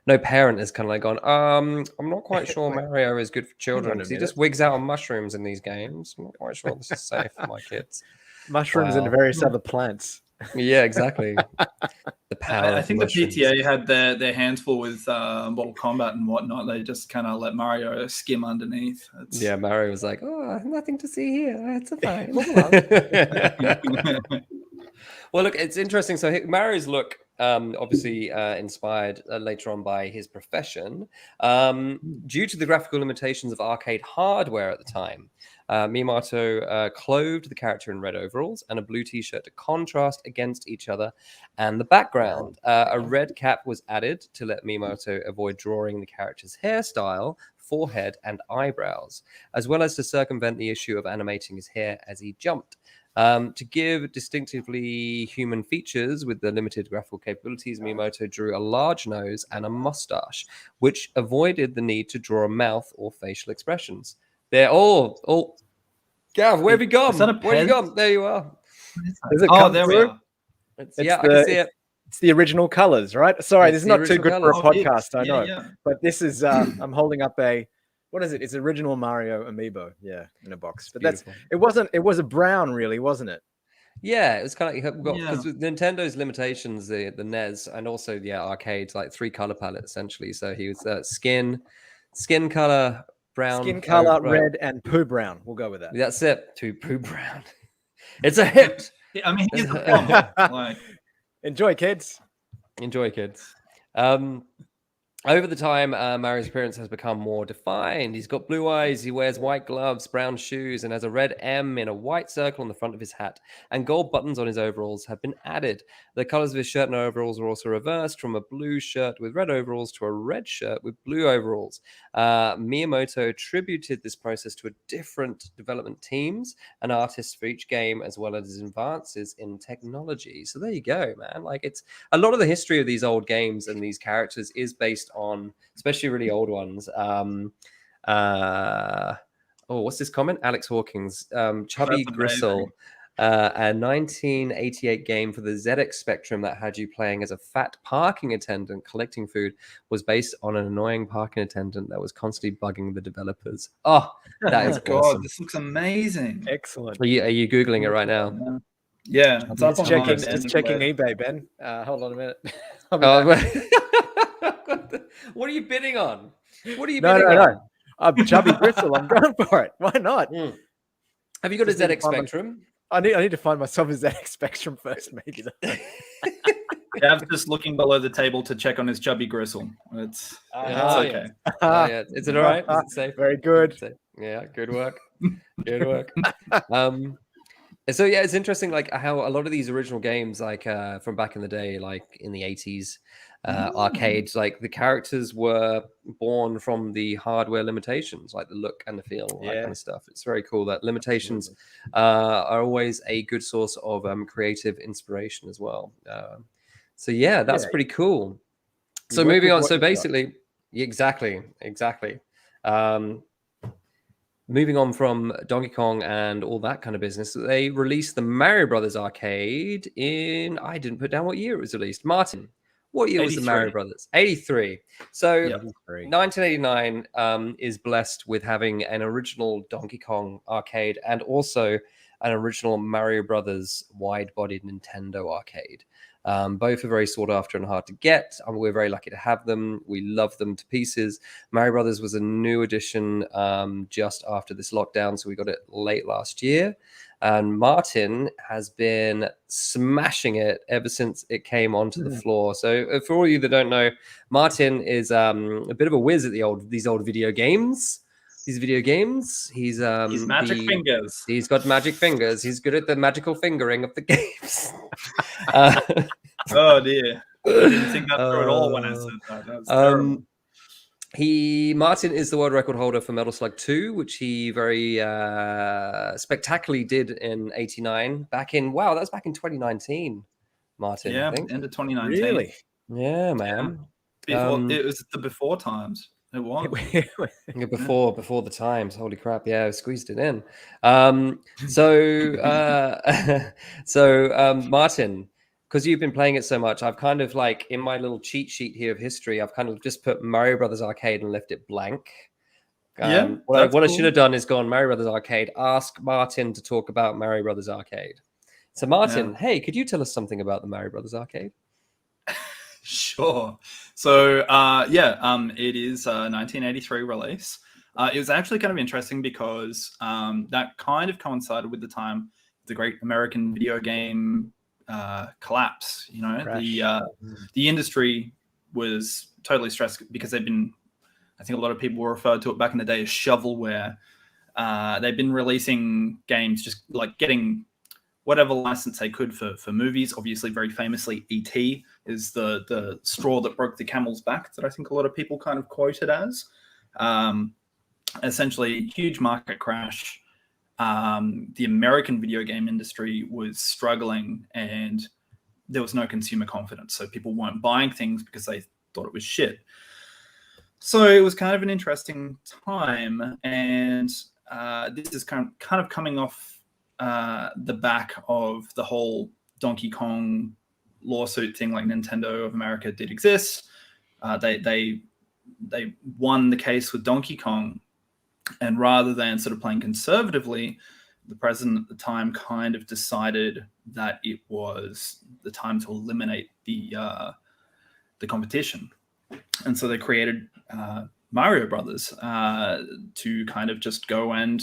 no parent is kind of gone, I'm not quite sure Mario is good for children because he just wigs out on mushrooms in these games. I'm not quite sure this is safe for my kids. Mushrooms and various other plants. Yeah, exactly. The power. I think the PTA had their hands full with Mortal Kombat and whatnot. They just kind of let Mario skim underneath. Yeah, Mario was like, "Oh, nothing to see here. It's fine." Well, look, it's interesting. So Mario's look, obviously inspired later on by his profession, due to the graphical limitations of arcade hardware at the time. Miyamoto clothed the character in red overalls and a blue t-shirt to contrast against each other and the background. A red cap was added to let Miyamoto avoid drawing the character's hairstyle, forehead, and eyebrows, as well as to circumvent the issue of animating his hair as he jumped. To give distinctively human features with the limited graphical capabilities, Miyamoto drew a large nose and a mustache, which avoided the need to draw a mouth or facial expressions. They're all. Gav, where have you gone? Where have you gone? There you are. There we are. I can see it. It's the original colors, right? Sorry, this is not too good for a podcast, I know. Yeah. But this is, I'm holding up what is it? It's original Mario amiibo, in a box. But it was a brown, really, wasn't it? Yeah, it was kind of because with Nintendo's limitations, the NES, and also arcades, 3 color palette essentially. So he was skin color. Brown, skin color, red, and poo brown. We'll go with that. That's it. To poo brown. It's a hit. I mean, he's the plumber. Enjoy, kids. Enjoy, kids. Over the time, Mario's appearance has become more defined. He's got blue eyes, he wears white gloves, brown shoes, and has a red M in a white circle on the front of his hat. And gold buttons on his overalls have been added. The colors of his shirt and overalls were also reversed from a blue shirt with red overalls to a red shirt with blue overalls. Miyamoto attributed this process to different development teams and artists for each game, as well as his advances in technology. So there you go, man. It's a lot of the history of these old games and these characters is based on, especially really old ones. What's this comment? Alex Hawkins, Chubby Gristle, a 1988 game for the ZX Spectrum that had you playing as a fat parking attendant collecting food was based on an annoying parking attendant that was constantly bugging the developers. Oh, that is God, awesome. This looks amazing. Excellent. Are you Googling it right now? Yeah. Just checking eBay, Ben. Hold on a minute. What are you bidding on? What are you bidding on? No. I'm Chubby Gristle. I'm going for it. Why not? Have you got a ZX Spectrum? I need to find myself a ZX Spectrum first, maybe. Dav's just looking below the table to check on his Chubby Gristle. It's okay. Is it all right? Is it safe? Very good. Yeah, good work. Good work. So yeah, it's interesting, like how a lot of these original games, like from back in the day, like in the 80s, arcades, like the characters were born from the hardware limitations, like the look and the feel, that kind of stuff. It's very cool that limitations are always a good source of creative inspiration as well. So yeah, that's pretty cool. So moving on. So basically, exactly. Moving on from Donkey Kong and all that kind of business, they released the Mario Brothers arcade in, I didn't put down what year it was released. Martin, what year was the Mario Brothers? 83. So 1989 is blessed with having an original Donkey Kong arcade and also an original Mario Brothers wide-bodied Nintendo arcade. Both are very sought after and hard to get. We're very lucky to have them. We love them to pieces. Mario Brothers was a new addition just after this lockdown, so we got it late last year. And Martin has been smashing it ever since it came onto the floor. So for all of you that don't know, Martin is a bit of a whiz at these old video games. He's magic fingers. He's got magic fingers. He's good at the magical fingering of the games. Oh dear! I didn't think that through at all when I said that. That's terrible. Martin is the world record holder for Metal Slug 2, which he very spectacularly did in '89. That was back in 2019. Martin, yeah, I think. End of 2019. Really? Yeah, man. It was the before times. It was before the times. Holy crap! Yeah, I squeezed it in. Martin, because you've been playing it so much, I've kind of like in my little cheat sheet here of history, I've kind of just put Mario Brothers Arcade and left it blank. What I should have done is gone Mario Brothers Arcade. Ask Martin to talk about Mario Brothers Arcade. So Martin, hey, could you tell us something about the Mario Brothers Arcade? Sure. So, it is a 1983 release. It was actually kind of interesting because that kind of coincided with the time the great American video game collapse. You know, the industry was totally stressed because I think a lot of people referred to it back in the day as shovelware. They've been releasing games, just like getting whatever license they could for movies. Obviously, very famously, E.T. is the straw that broke the camel's back that I think a lot of people kind of quote it as. Essentially, huge market crash. The American video game industry was struggling and there was no consumer confidence. So people weren't buying things because they thought it was shit. So it was kind of an interesting time. And this is kind of coming off the back of the whole Donkey Kong lawsuit thing. Like Nintendo of America did exist. They won the case with Donkey Kong, and rather than sort of playing conservatively, the president at the time kind of decided that it was the time to eliminate the competition, and so they created Mario Brothers to kind of just go and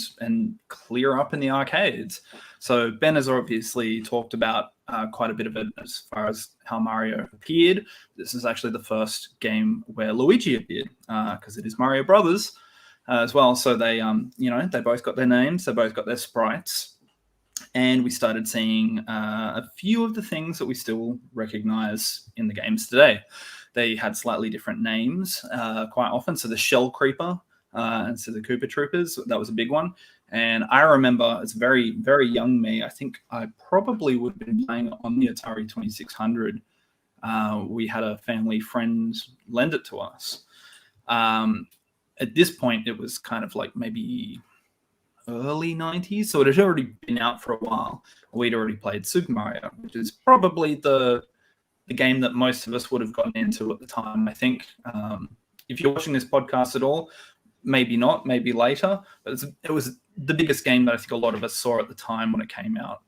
clear up in the arcades. So Ben has obviously talked about quite a bit of it as far as how Mario appeared. This is actually the first game where Luigi appeared because it is Mario Brothers as well. So they they both got their names, they both got their sprites, and we started seeing a few of the things that we still recognize in the games today. They had slightly different names quite often. So the Shell Creeper and so the Koopa Troopers, that was a big one. And I remember as very, very young me, I think I probably would have been playing on the Atari 2600. We had a family friend lend it to us. At this point, it was kind of like maybe early 90s. So it had already been out for a while. We'd already played Super Mario, which is probably the game that most of us would have gotten into at the time, I think. If you're watching this podcast at all, maybe not, maybe later, but it was the biggest game that I think a lot of us saw at the time when it came out.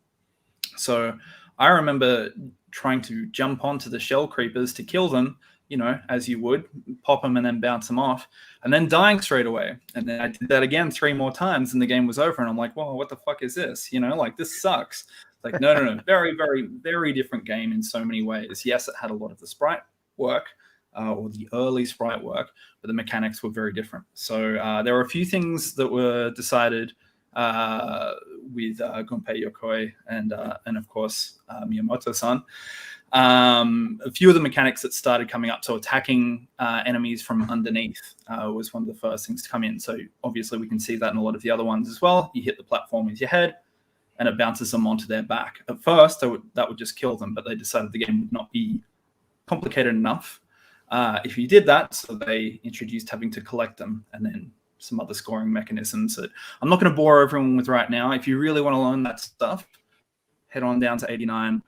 So I remember trying to jump onto the Shell Creepers to kill them, as you would, pop them and then bounce them off, and then dying straight away. And then I did that again 3 more times and the game was over. And I'm like, whoa, what the fuck is this? This sucks. Like, no. Very, very, very different game in so many ways. Yes, it had a lot of the sprite work, or the early sprite work, but the mechanics were very different. So there were a few things that were decided with Gunpei Yokoi and of course Miyamoto-san. A few of the mechanics that started coming up, so attacking enemies from underneath was one of the first things to come in. So obviously we can see that in a lot of the other ones as well. You hit the platform with your head and it bounces them onto their back. At first, that would just kill them, but they decided the game would not be complicated enough if you did that, so they introduced having to collect them, and then some other scoring mechanisms that I'm not going to bore everyone with right now. If you really want to learn that stuff, head on down to 89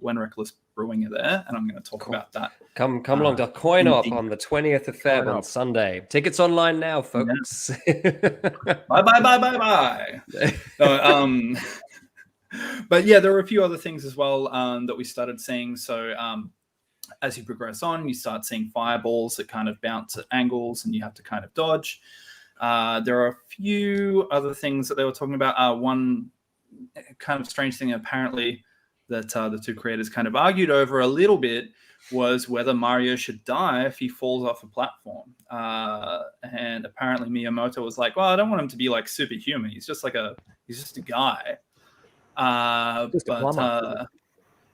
when Reckless Brewing are there, and I'm going to talk about that. Come along to Coin Op on the 20th of Feb on Sunday. Tickets online now, folks. Yeah. Bye. But yeah, there were a few other things as well that we started seeing. So as you progress on, you start seeing fireballs that kind of bounce at angles and you have to kind of dodge. There are a few other things that they were talking about. One kind of strange thing apparently that the two creators kind of argued over a little bit was whether Mario should die if he falls off a platform. And apparently Miyamoto was like, well, I don't want him to be like superhuman. He's just a guy.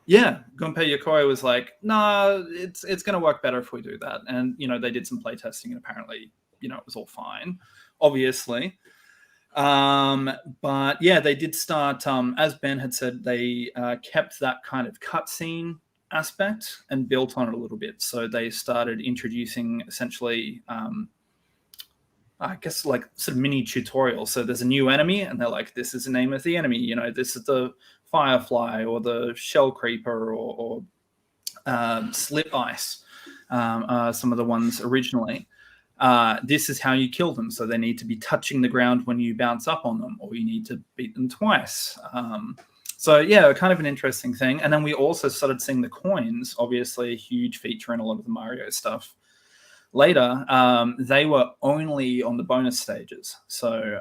Yeah, Gunpei Yokoi was like, nah, it's going to work better if we do that. And, they did some playtesting and apparently, it was all fine, obviously. But yeah, they did start, as Ben had said, they kept that kind of cutscene aspect and built on it a little bit. So they started introducing essentially, I guess like sort of mini tutorials. So there's a new enemy and they're like, this is the name of the enemy. This is the firefly or the shell creeper or slip ice. Some of the ones originally. This is how you kill them. So they need to be touching the ground when you bounce up on them, or you need to beat them twice. So yeah, kind of an interesting thing. And then we also started seeing the coins, obviously a huge feature in a lot of the Mario stuff. Later, they were only on the bonus stages. So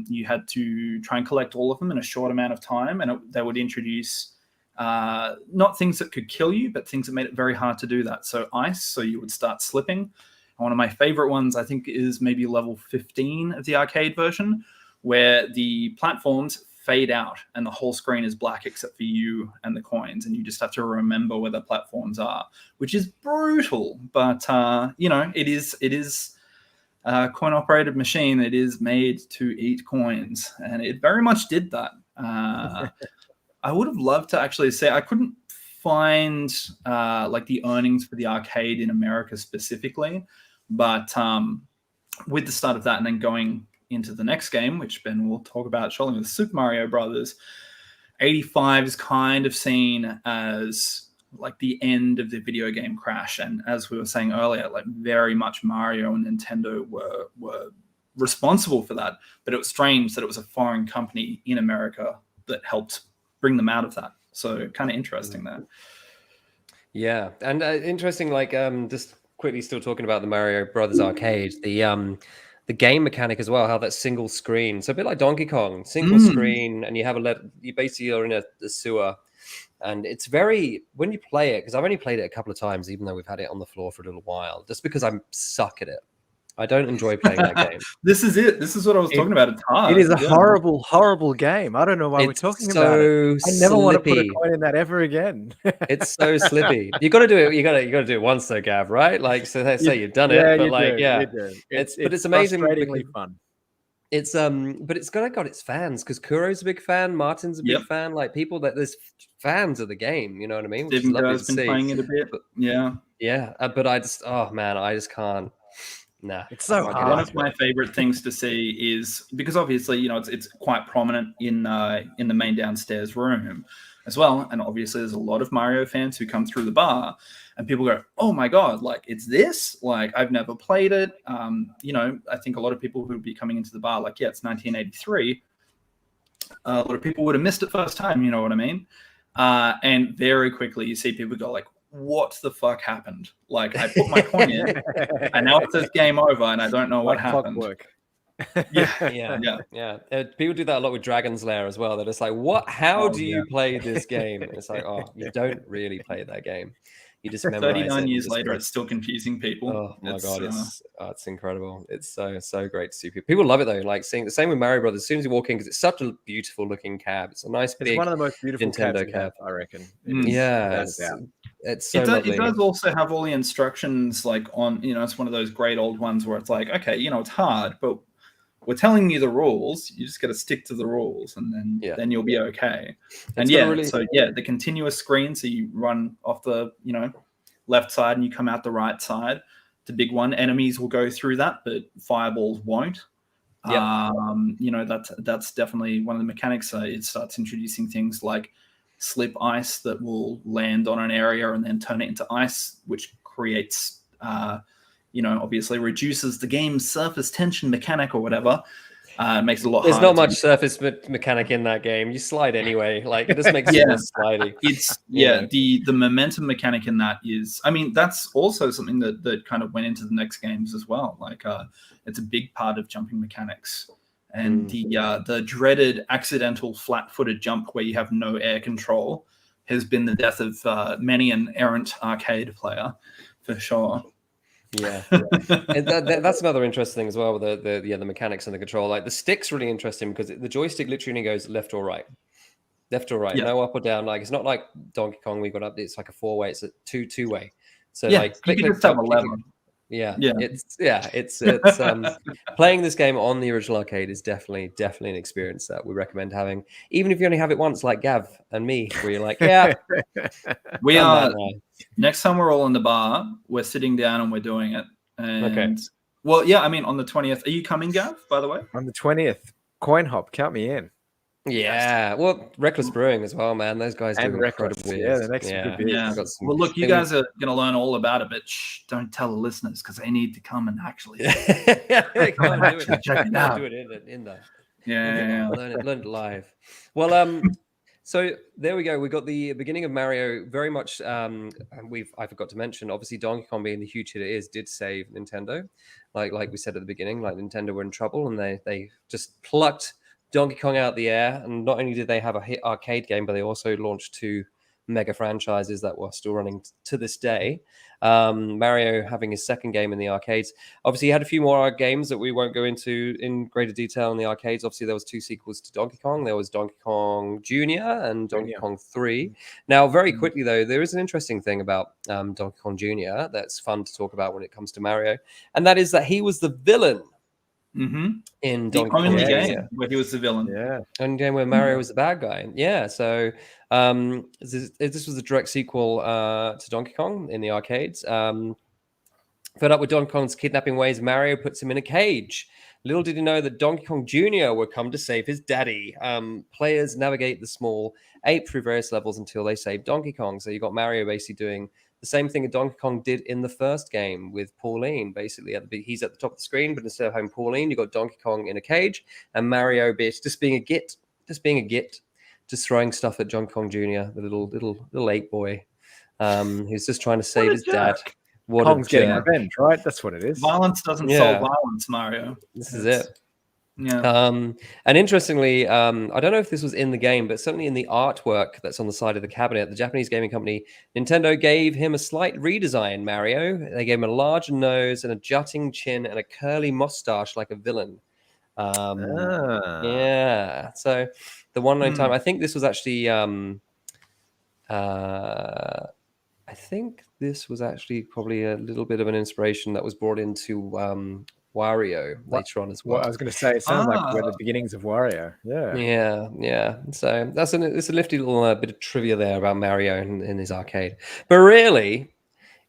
you had to try and collect all of them in a short amount of time, and they would introduce not things that could kill you, but things that made it very hard to do that. So ice, so you would start slipping. One of my favorite ones, I think, is maybe level 15 of the arcade version, where the platforms fade out and the whole screen is black except for you and the coins, and you just have to remember where the platforms are, which is brutal. But it is a coin-operated machine. It is made to eat coins, and it very much did that. I would have loved to actually say I couldn't find like the earnings for the arcade in America specifically. But with the start of that and then going into the next game, which Ben will talk about shortly with Super Mario Brothers, 85 is kind of seen as like the end of the video game crash. And as we were saying earlier, like very much Mario and Nintendo were responsible for that. But it was strange that it was a foreign company in America that helped bring them out of that. So kind of interesting there. Yeah. And interesting, like just quickly still talking about the Mario Brothers arcade, the game mechanic as well, how that single screen, so a bit like Donkey Kong, single screen, and you basically are in a sewer, and it's very, when you play it, because I've only played it a couple of times, even though we've had it on the floor for a little while, just because I suck at it. I don't enjoy playing that game. This is it. This is what I was talking about. It's hard. It is a horrible, horrible game. I don't know why we're talking about it. I never want to put a coin in that ever again. It's so slippy. You got to do it. You got to do it once, though, Gav. Right? Like, so they say you've done it, but like, yeah, it's amazing. Frustratingly fun. It's but it's got its fans, because Kuro's a big fan, Martin's a big fan. Like people there's fans of the game. You know what I mean? Which Stephen has been playing it a bit. But, yeah. But I just can't. Nah, it's so hard. One of my favorite things to see is, because obviously it's quite prominent in the main downstairs room as well, and obviously there's a lot of Mario fans who come through the bar, and people go, "Oh my god, like it's this? Like I've never played it." I think a lot of people who would be coming into the bar, like, yeah, it's 1983. A lot of people would have missed it first time. You know what I mean? And very quickly you see people go like, what the fuck happened? Like I put my coin in and now it says game over and I don't know what happened. Yeah. People do that a lot with Dragon's Lair as well. They're just like, what? How do you play this game? And it's like, oh, you don't really play that game. You just memorize 39 it. years later, it's still confusing people. Oh my god, it's incredible. It's so great to see people. People love it though. Like seeing the same with Mario Brothers. As soon as you walk in, because it's such a beautiful looking cab. It's a nice big. It's one of the most beautiful Nintendo cabs have, I reckon. Yeah, it's so lovely. It does also have all the instructions like on. It's one of those great old ones where it's like, okay, it's hard, but we're telling you the rules. You just got to stick to the rules, and then you'll be okay. And the continuous screen. So you run off the left side and you come out the right side. The big one. Enemies will go through that, but fireballs won't. That's definitely one of the mechanics. It starts introducing things like slip ice that will land on an area and then turn it into ice, which creates obviously reduces the game's surface tension mechanic or whatever. Makes it a lot harder. There's not much surface mechanic in that game. You slide anyway. Like it just makes it less slidey. It's the momentum mechanic in that is, that's also something that kind of went into the next games as well. Like it's a big part of jumping mechanics. And the dreaded accidental flat-footed jump where you have no air control has been the death of many an errant arcade player, for sure. Yeah. And that's another interesting thing as well with the mechanics and the control. Like the stick's really interesting because the joystick literally goes left or right, no up or down. Like it's not like Donkey Kong we got up. It's like a 4-way. It's a two-way. So like click, click, click, click. It's playing this game on the original arcade is definitely an experience that we recommend having, even if you only have it once, like Gav and me, where you're like, we are. Next time we're all in the bar, we're sitting down and we're doing it. And well, on the 20th. Are you coming, Gav? By the way, on the 20th, Coin Hop, count me in. Yeah, well, Reckless Brewing as well, man. Those guys do incredible beers. The next good beers. Well, look, you guys are going to learn all about it, but don't tell the listeners because they need to come and actually check it out. Do it in there. Learn it live. Well, so there we go. We got the beginning of Mario. Very much. I forgot to mention. Obviously, Donkey Kong being the huge hit it is, did save Nintendo. Like we said at the beginning, like Nintendo were in trouble, and they just plucked Donkey Kong out the air. And not only did they have a hit arcade game, but they also launched 2 mega franchises that were still running to this day. Mario having his second game in the arcades. Obviously, he had a few more games that we won't go into in greater detail in the arcades. Obviously, there was 2 sequels to Donkey Kong. There was Donkey Kong Jr. and Donkey Kong 3. Now, very quickly, though, there is an interesting thing about Donkey Kong Jr. that's fun to talk about when it comes to Mario, and that is that he was the villain. In Donkey Kong game where he was the villain, only game where Mario was the bad guy. So this was a direct sequel to Donkey Kong in the arcades. Fed up with Donkey Kong's kidnapping ways, Mario puts him in a cage. Little did he know that Donkey Kong Jr. would come to save his daddy. Players navigate the small ape through various levels until they save Donkey Kong. So you got Mario basically doing the same thing that Donkey Kong did in the first game with Pauline. Basically, he's at the top of the screen, but instead of having Pauline, you got Donkey Kong in a cage, and Mario just being a git, just throwing stuff at Donkey Kong Jr., the little ape boy, who's just trying to save his dad. Kong's getting revenge, right? That's what it is. Violence doesn't solve violence, Mario. This is it. Yeah. And interestingly, I don't know if this was in the game, but certainly in the artwork that's on the side of the cabinet, the Japanese gaming company Nintendo gave him a slight redesign, Mario. They gave him a larger nose and a jutting chin and a curly mustache like a villain. Yeah. So the one time, I think this was actually, probably a little bit of an inspiration that was brought into Wario later on as well. I was going to say, it sounds like we're the beginnings of Wario. Yeah. So it's a nifty little bit of trivia there about Mario in his arcade. But really,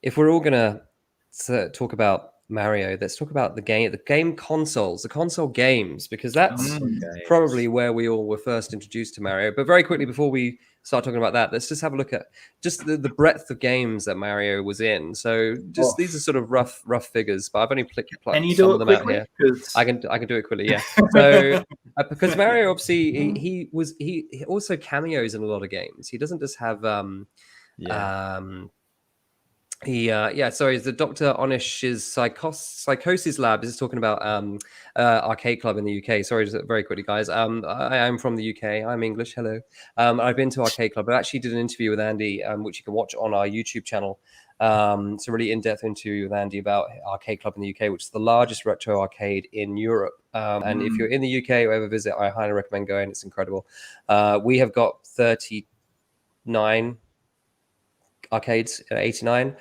if we're all going to talk about Mario, let's talk about the game consoles, the console games, because that's probably where we all were first introduced to Mario. But very quickly, before we start talking about that, let's just have a look at just the breadth of games that Mario was in. So these are sort of rough figures, but I've only plucked some of them out here. I can do it quickly, yeah. So because Mario obviously he also cameos in a lot of games. He doesn't just have The Dr. Onish's Psychosis Lab is talking about Arcade Club in the UK. Sorry, just very quickly, guys. I am from the UK. I'm English. Hello. I've been to Arcade Club. I actually did an interview with Andy, which you can watch on our YouTube channel. It's a really in-depth interview with Andy about Arcade Club in the UK, which is the largest retro arcade in Europe. And if you're in the UK or ever visit, I highly recommend going. It's incredible. We have got 39 arcades, 89.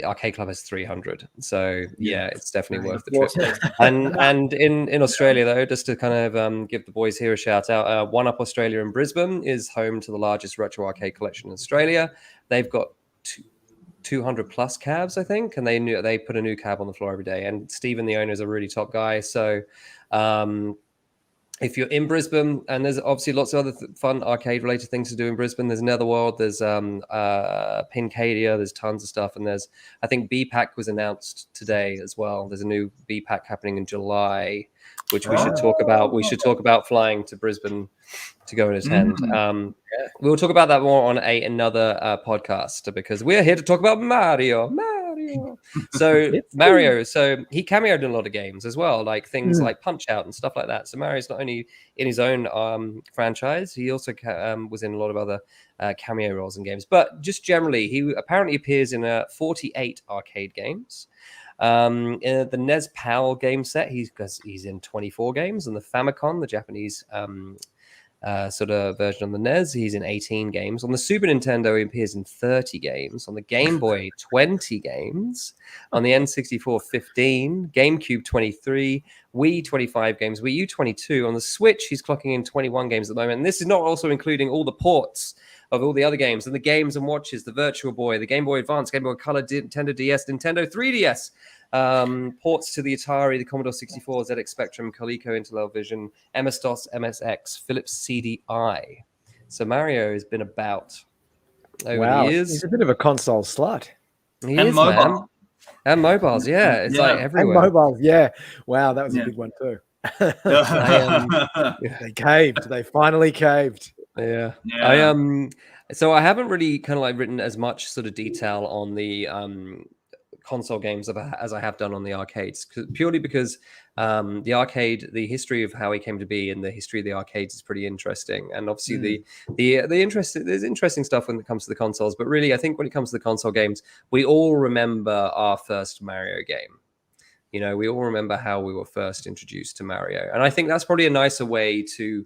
Arcade Club has 300. So yeah, it's definitely worth the trip. And in Australia, though, just to kind of give the boys here a shout out, One Up Australia in Brisbane is home to the largest retro arcade collection in Australia. They've got 200 plus cabs, I think, and they put a new cab on the floor every day. And Stephen, the owner, is a really top guy. So if you're in Brisbane, and there's obviously lots of other fun arcade-related things to do in Brisbane. There's Netherworld, there's Pincadia, there's tons of stuff, and there's, I think, BPAC was announced today as well. There's a new BPAC happening in July, which we should talk about. We should talk about flying to Brisbane to go and attend. We'll talk about that more on another podcast, because we're here to talk about Mario. So Mario, so he cameoed in a lot of games as well, like things like Punch Out and stuff like that. So Mario's not only in his own franchise, he also was in a lot of other cameo roles in games. But just generally, he apparently appears in 48 arcade games. In the NES PAL game set, he's in 24 games. And the Famicom, the Japanese sort of version on the NES, he's in 18 games. On the Super Nintendo, he appears in 30 games. On the Game Boy, 20 games. On the N64, 15. GameCube, 23. Wii, 25 games. Wii U, 22. On the Switch, he's clocking in 21 games at the moment. And this is not also including all the ports of all the other games, and the games and watches, the Virtual Boy, the Game Boy Advance, Game Boy Color, Nintendo DS, Nintendo 3DS, ports to the Atari, the Commodore 64, ZX Spectrum, Coleco, Intellivision, MS-DOS, MSX, Philips CDI. So Mario has been about over the years. He's a bit of a console slut. He is, mobile. Man. And mobiles, yeah. It's like everywhere. And mobiles, yeah. Wow, that was a big one too. They caved. They finally caved. Yeah. So I haven't really kind of like written as much sort of detail on the console games as I have done on the arcades, purely because the arcade, the history of how he came to be and the history of the arcades is pretty interesting. And obviously there's interesting stuff when it comes to the consoles, but really I think when it comes to the console games, we all remember our first Mario game. You know, we all remember how we were first introduced to Mario. And I think that's probably a nicer way to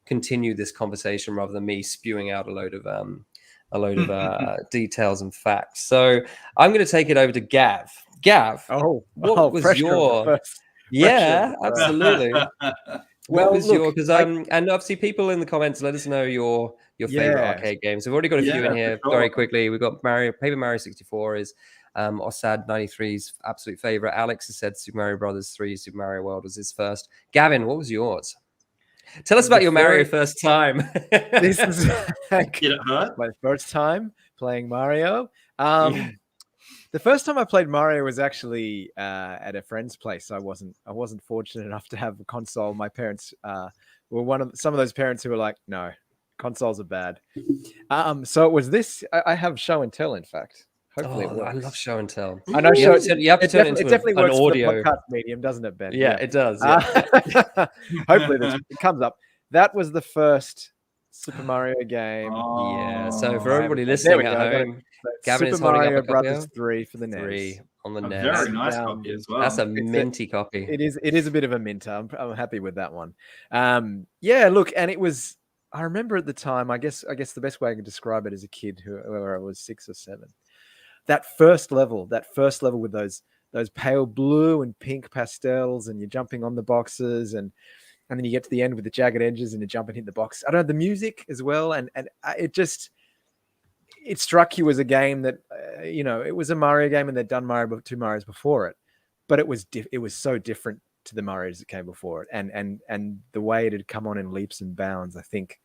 continue this conversation rather than me spewing out a load of details and facts. So I'm going to take it over to Gav. Gav, what was your? Yeah, absolutely. What was your? Because and obviously people in the comments, let us know your favorite arcade games. We've already got a few in here very quickly. We've got Paper Mario 64 is Osad 93's absolute favorite. Alex has said Super Mario Brothers 3, Super Mario World was his first. Gavin, what was yours? Tell us about your Mario first time. This is my first time playing Mario. The first time I played Mario was actually at a friend's place. I wasn't fortunate enough to have a console. My parents were some of those parents who were like, no, consoles are bad. So it was this. I have show and tell, in fact. Hopefully it works. I love show and tell. I know you have to turn it into definitely an works audio for the podcast medium, doesn't it, Ben? Yeah, it does. Yeah. Hopefully it comes up. That was the first Super Mario game. Yeah. So for everybody listening at home, Gavin Super Mario Brothers 3 for the NES. 3 on the NES. Very nice copy as well. That's a minty copy. It is a bit of a minter. I'm happy with that one. Look, and it was. I remember at the time. I guess the best way I can describe it as a kid, whoever I was, 6 or 7. That first level with those pale blue and pink pastels, and you're jumping on the boxes, and then you get to the end with the jagged edges and you jump and hit the box. I don't know, the music as well, and it struck you as a game that it was a Mario game, and they'd done two Marios before it, but it was so different to the Marios that came before it, and the way it had come on in leaps and bounds, I think,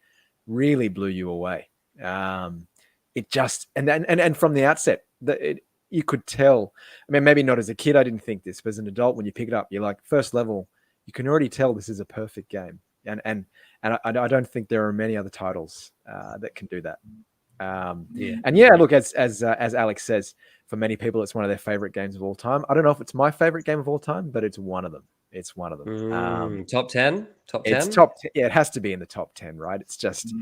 really blew you away. It just and from the outset, you could tell. I mean, maybe not as a kid, I didn't think this, but as an adult, when you pick it up, you're like, first level, you can already tell this is a perfect game. And I don't think there are many other titles that can do that. And yeah, look, as Alex says, for many people, it's one of their favorite games of all time. I don't know if it's my favorite game of all time, but it's one of them. It's one of them. Top 10? Top 10? It's top 10. Yeah, it has to be in the top 10, right? It's just,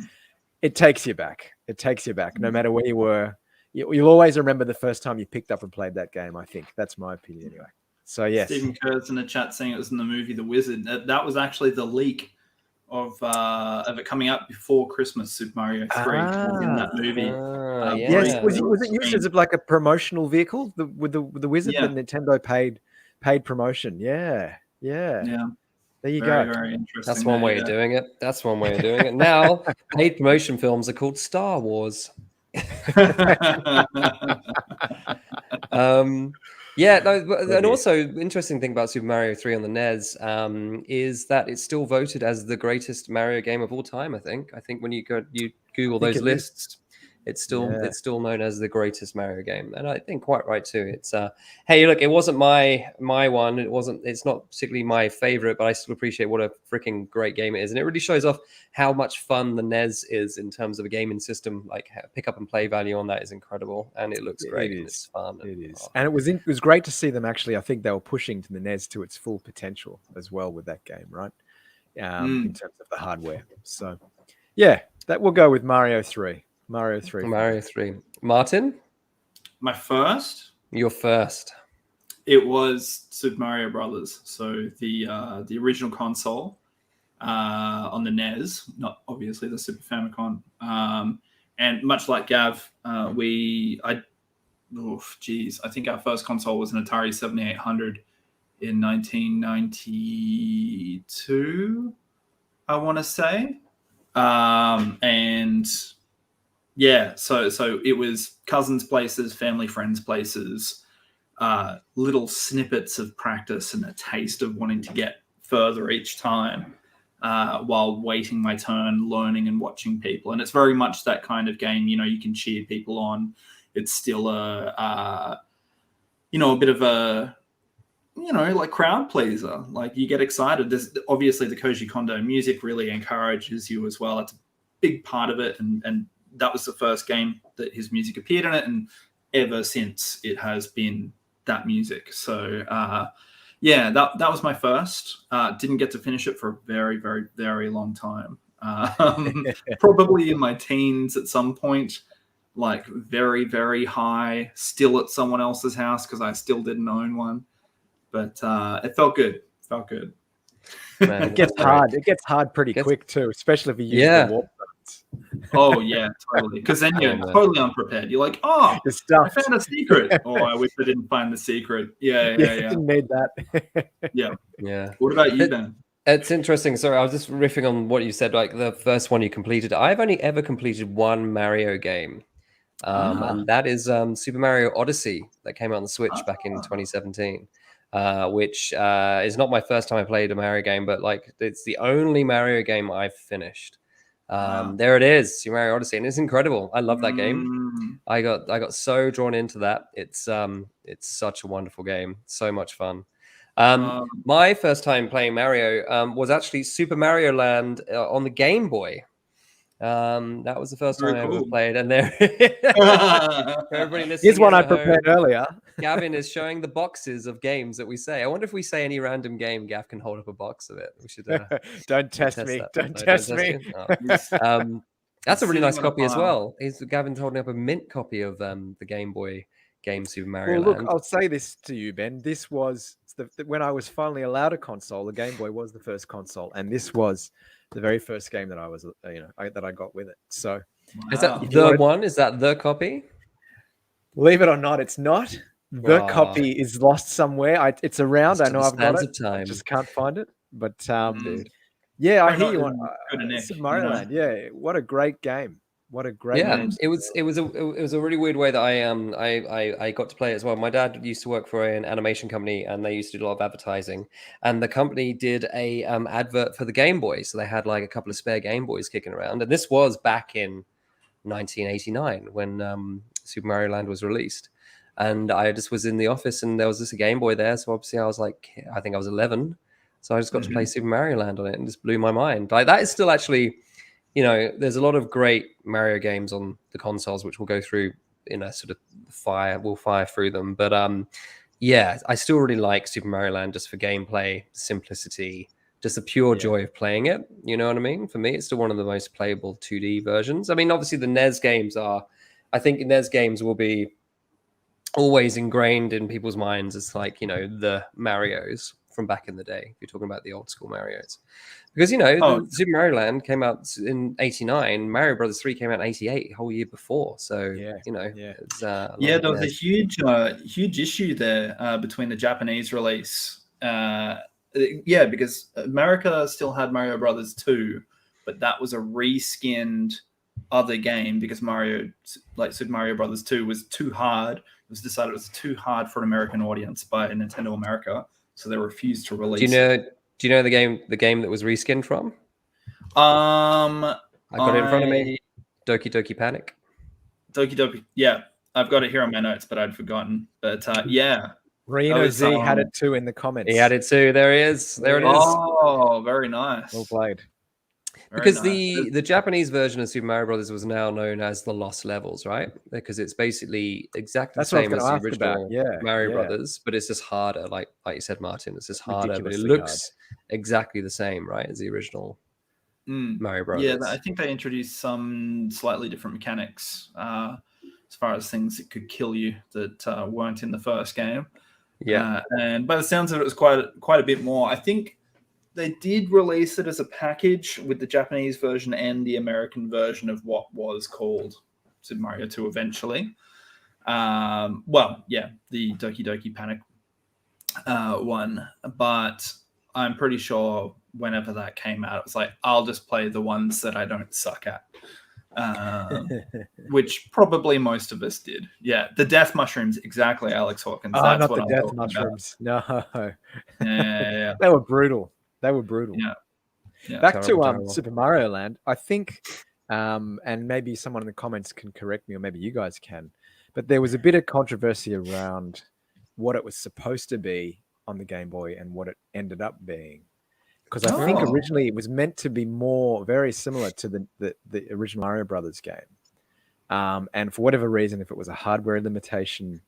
it takes you back. It takes you back. No matter where you were, you'll always remember the first time you picked up and played that game, I think. That's my opinion anyway. So, yes. Stephen Kerr's in the chat saying it was in the movie The Wizard. That was actually the leak of it coming out before Christmas. Super Mario 3 was in that movie. Yes, was it used as like a promotional vehicle with the Wizard? The Nintendo paid promotion. Yeah. There you go. Very interesting. That's one way of doing it. That's one way of doing it. Now, paid promotion films are called Star Wars. And also interesting thing about Super Mario 3 on the NES is that it's still voted as the greatest Mario game of all time. I think when you Google those lists, it's still known as the greatest Mario game, and I think quite right too. It's hey, look, it wasn't my one. It's not particularly my favorite, but I still appreciate what a freaking great game it is, and it really shows off how much fun the NES is in terms of a gaming system. Like pick up and play value on that is incredible, and it looks great. And it's fun. It is, and it was great to see them actually. I think they were pushing to the NES to its full potential as well with that game, right? In terms of the hardware. So, yeah, that will go with Mario 3. Mario 3. Martin? My first? Your first. It was Super Mario Brothers. So the original console on the NES, not obviously the Super Famicom. And much like Gav, I think our first console was an Atari 7800 in 1992, I want to say. And yeah, so it was cousins' places, family friends' places, little snippets of practice and a taste of wanting to get further each time while waiting my turn, learning and watching people. And it's very much that kind of game, you can cheer people on. It's still a bit of a, like crowd pleaser. Like you get excited. There's obviously the Koji Kondo music really encourages you as well. It's a big part of it. And that was the first game that his music appeared in it. And ever since it has been that music. So that was my first. Didn't get to finish it for a very, very, very long time. Probably in my teens at some point, like very, very high, still at someone else's house because I still didn't own one. But it felt good. Man, it gets hard. It gets hard pretty quick too, especially if you use the warp zones. Oh yeah, totally. Because then you're totally unprepared. You're like, I found a secret. Oh, I wish I didn't find the secret. Yeah. Didn't need that. Yeah. What about you, Ben? It's interesting. Sorry, I was just riffing on what you said. Like the first one you completed. I've only ever completed one Mario game, and that is Super Mario Odyssey that came out on the Switch back in 2017. Which is not my first time I played a Mario game, but like it's the only Mario game I've finished. There it is, Super Mario Odyssey, and it's incredible. I love that game. I got so drawn into that. It's such a wonderful game, so much fun. My first time playing Mario was actually Super Mario Land on the Game Boy. That was the first time I ever played, and there everybody listening. Here's one I prepared earlier. Gavin is showing the boxes of games that we say. I wonder if we say any random game, Gav can hold up a box of it. We should don't test me. Don't test me. Oh. That's a really nice copy as well. Gavin's holding up a mint copy of the Game Boy game Super Mario Land. Look, I'll say this to you, Ben. This was when I was finally allowed a console. The Game Boy was the first console, and this was the very first game that I was, that I got with it. So, is that the one? Is that the copy? Believe it or not, it's not. The copy is lost somewhere. It's around. I know I've got it. I just can't find it. But I hear you on Super Mario Land. Yeah, what a great game. What a great game. It was a really weird way that I got to play it as well. My dad used to work for an animation company, and they used to do a lot of advertising. And the company did a advert for the Game Boy, so they had like a couple of spare Game Boys kicking around. And this was back in 1989 when Super Mario Land was released. And I just was in the office, and there was just a Game Boy there. So obviously, I was like, I think I was 11, so I just got to play Super Mario Land on it, and just blew my mind. Like that is still actually there's a lot of great Mario games on the consoles, which we'll go through in a sort of we'll fire through them. But yeah, I still really like Super Mario Land just for gameplay, simplicity, just the pure joy of playing it. You know what I mean? For me, it's still one of the most playable 2D versions. I mean, obviously the NES games I think NES games will be always ingrained in people's minds as like, the Marios from back in the day. If you're talking about the old school Marios. Because, Super Mario Land came out in 89, Mario Brothers 3 came out in 88, a whole year before. So, it's, there was a huge issue there between the Japanese release. Because America still had Mario Brothers 2, but that was a reskinned other game because Super Mario Brothers 2 was too hard. It was decided it was too hard for an American audience by Nintendo America, so they refused to release it. Do you know the game that was reskinned from? I got it in front of me. Doki Doki Panic. Doki Doki, yeah. I've got it here on my notes, but I'd forgotten. But Reno Z had it too in the comments. He had it too. There he is. There it is. Oh, very nice. Well played. Because the Japanese version of Super Mario Brothers was now known as the Lost Levels, right? Because it's basically exactly the same as the original Mario Brothers, but it's just harder. Like you said, Martin, it's just harder, but it looks exactly the same, right, as the original Mario Brothers. Yeah, I think they introduced some slightly different mechanics as far as things that could kill you that weren't in the first game. Yeah, and by the sounds of it, it was quite a bit more. I think they did release it as a package with the Japanese version and the American version of what was called Super Mario 2 eventually. The Doki Doki Panic one. But I'm pretty sure whenever that came out, it was like, I'll just play the ones that I don't suck at. Which probably most of us did. Yeah, the death mushrooms, exactly, Alex Hawkins. That's not the death mushrooms. About. No. Yeah. They were brutal. Yeah. Back to Super Mario Land, I think, and maybe someone in the comments can correct me, or maybe you guys can, but there was a bit of controversy around what it was supposed to be on the Game Boy and what it ended up being. Because I think originally it was meant to be very similar to the original Mario Brothers game. And for whatever reason, if it was a hardware limitation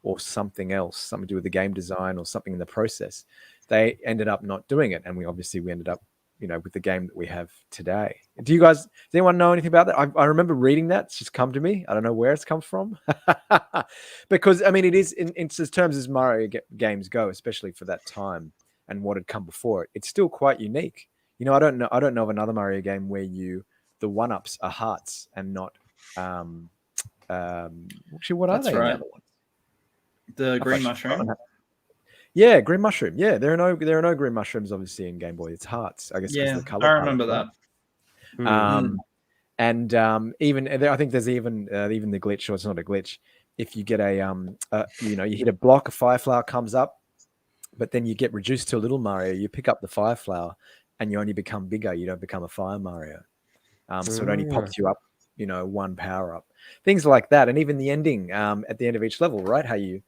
or something else, something to do with the game design or something in the process, they ended up not doing it. And we ended up, with the game that we have today. Does anyone know anything about that? I remember reading that. It's just come to me. I don't know where it's come from. Because, I mean, it is, in terms as Mario games go, especially for that time and what had come before it, it's still quite unique. I don't know of another Mario game where the one-ups are hearts and not, actually, what are they? Right. The green mushroom. Yeah, green mushroom. Yeah, there are no green mushrooms obviously in Game Boy. It's hearts, I guess. Yeah, the color I remember that. And even I think there's even the glitch, or it's not a glitch. If you get you hit a block, a fire flower comes up, but then you get reduced to a little Mario. You pick up the fire flower, and you only become bigger. You don't become a fire Mario. So it only pops you up, one power up. Things like that, and even the ending at the end of each level, right? How you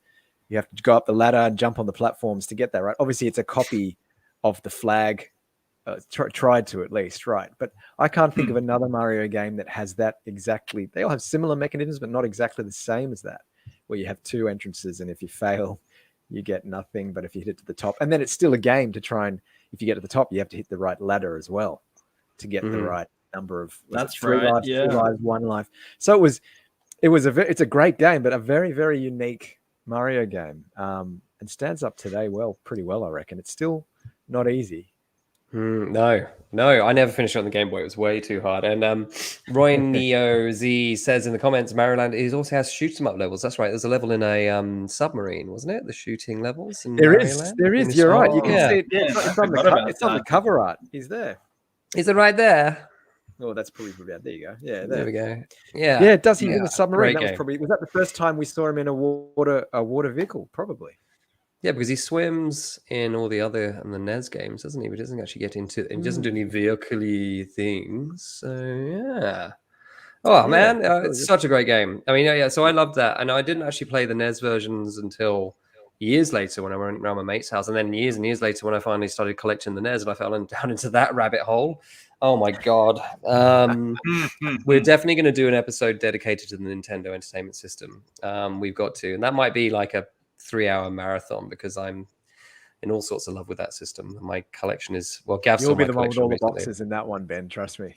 have to go up the ladder and jump on the platforms to get that, right? Obviously, it's a copy of the flag, tried to at least, right? But I can't think of another Mario game that has that exactly. They all have similar mechanisms, but not exactly the same as that, where you have two entrances, and if you fail, you get nothing. But if you hit it to the top, and then it's still a game to try and, if you get to the top, you have to hit the right ladder as well to get the right number of. That's three lives, 2 lives, 1 life. So it's a great game, but a very, very unique Mario game, and stands up today pretty well, I reckon. It's still not easy. No, I never finished it on the Game Boy. It was way too hard. And Roy Neo Z says in the comments, Mario Land also has shoot 'em up levels. That's right. There's a level in a submarine, wasn't it? The shooting levels. There is. You're right. You can see it. It's on the cover art. He's there. Is it right there? Oh, that's probably about. There you go. Yeah, there we go. Yeah, it does. He's in a submarine. Was that the first time we saw him in a water vehicle? Probably. Yeah, because he swims in all the NES games, doesn't he? But he doesn't actually get into. He doesn't do any vehicle-y things. So yeah. Oh man, it's such a great game. I mean, so I loved that, and I didn't actually play the NES versions until years later when I went around my mate's house, and then years and years later when I finally started collecting the NES, and I fell down into that rabbit hole. Oh my God. We're definitely going to do an episode dedicated to the Nintendo Entertainment System. We've got to, and that might be like a 3-hour marathon because I'm in all sorts of love with that system. My collection is, well, Gav You'll saw be my the one with all the recently. boxes in that one, Ben. Trust me.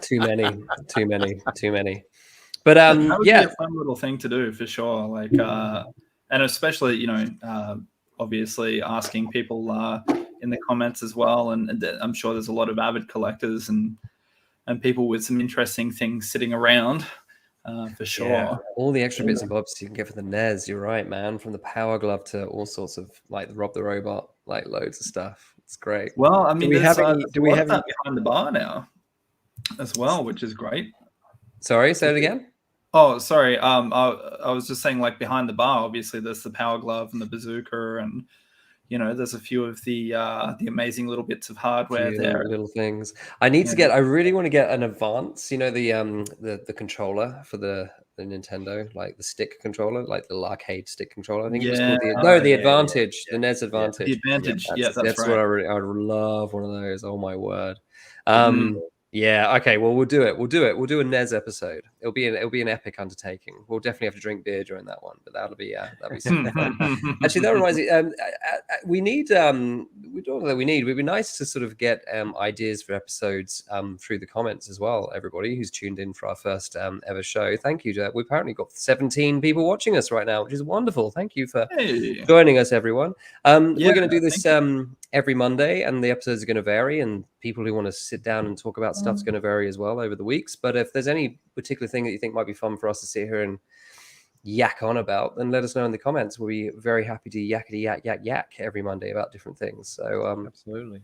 Too many. But that would yeah, be a fun little thing to do for sure. Like, and especially, obviously asking people in the comments as well. And I'm sure there's a lot of avid collectors and people with some interesting things sitting around. For sure. Yeah. All the extra bits and bobs you can get for the NES. You're right, man. From the Power Glove to all sorts of like the Rob the Robot, like loads of stuff. It's great. Well, I mean, do we have any that behind the bar now as well, which is great. Sorry, say it again. Oh, sorry. I was just saying, like behind the bar, obviously there's the Power Glove and the bazooka, and there's a few of the amazing little bits of hardware there. Little things. I really want to get an Advance. The controller for the Nintendo, like the stick controller, like the arcade stick controller. I think it was called the Advantage, the NES Advantage. The Advantage. That's right. what I would love one of those. Oh my word. Yeah. Okay. Well, we'll do it. We'll do a NES episode. It'll be an epic undertaking. We'll definitely have to drink beer during that one, but that'll be super fun. Actually, that reminds me. We need. We don't know that we need. It'd be nice to sort of get ideas for episodes through the comments as well. Everybody who's tuned in for our first ever show, thank you. We apparently got 17 people watching us right now, which is wonderful. Thank you for joining us, everyone. We're going to do this every Monday, and the episodes are going to vary, and people who want to sit down and talk about stuff's going to vary as well over the weeks. But if there's any particular thing that you think might be fun for us to sit here and yak on about, then let us know in the comments. We'll be very happy to yakety yak every Monday about different things. So absolutely.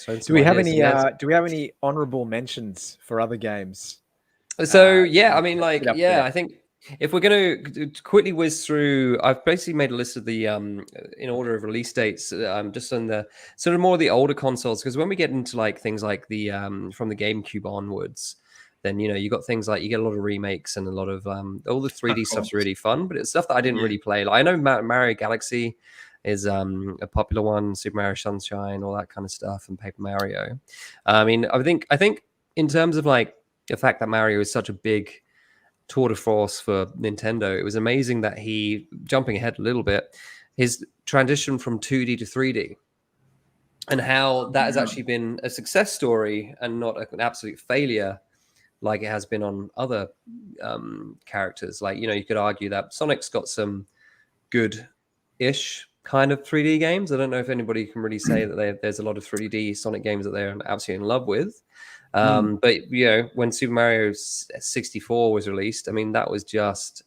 Do we have any honorable mentions for other games? So I think if we're going to quickly whiz through, I've basically made a list of the in order of release dates, just on the sort of more the older consoles, because when we get into like things like the from the GameCube onwards, then you got things like you get a lot of remakes and a lot of all the 3D stuff's really fun, but it's stuff that I didn't really play. Like, I know Mario Galaxy is a popular one, Super Mario Sunshine, all that kind of stuff, and Paper Mario. I mean, I think in terms of like the fact that Mario is such a big tour de force for Nintendo, it was amazing that he, jumping ahead a little bit, his transition from 2D to 3D, and how that has actually been a success story and not an absolute failure like it has been on other characters. Like, you could argue that Sonic's got some good-ish kind of 3D games. I don't know if anybody can really say that there's a lot of 3D Sonic games that they're absolutely in love with. But when Super Mario 64 was released, I mean, that was just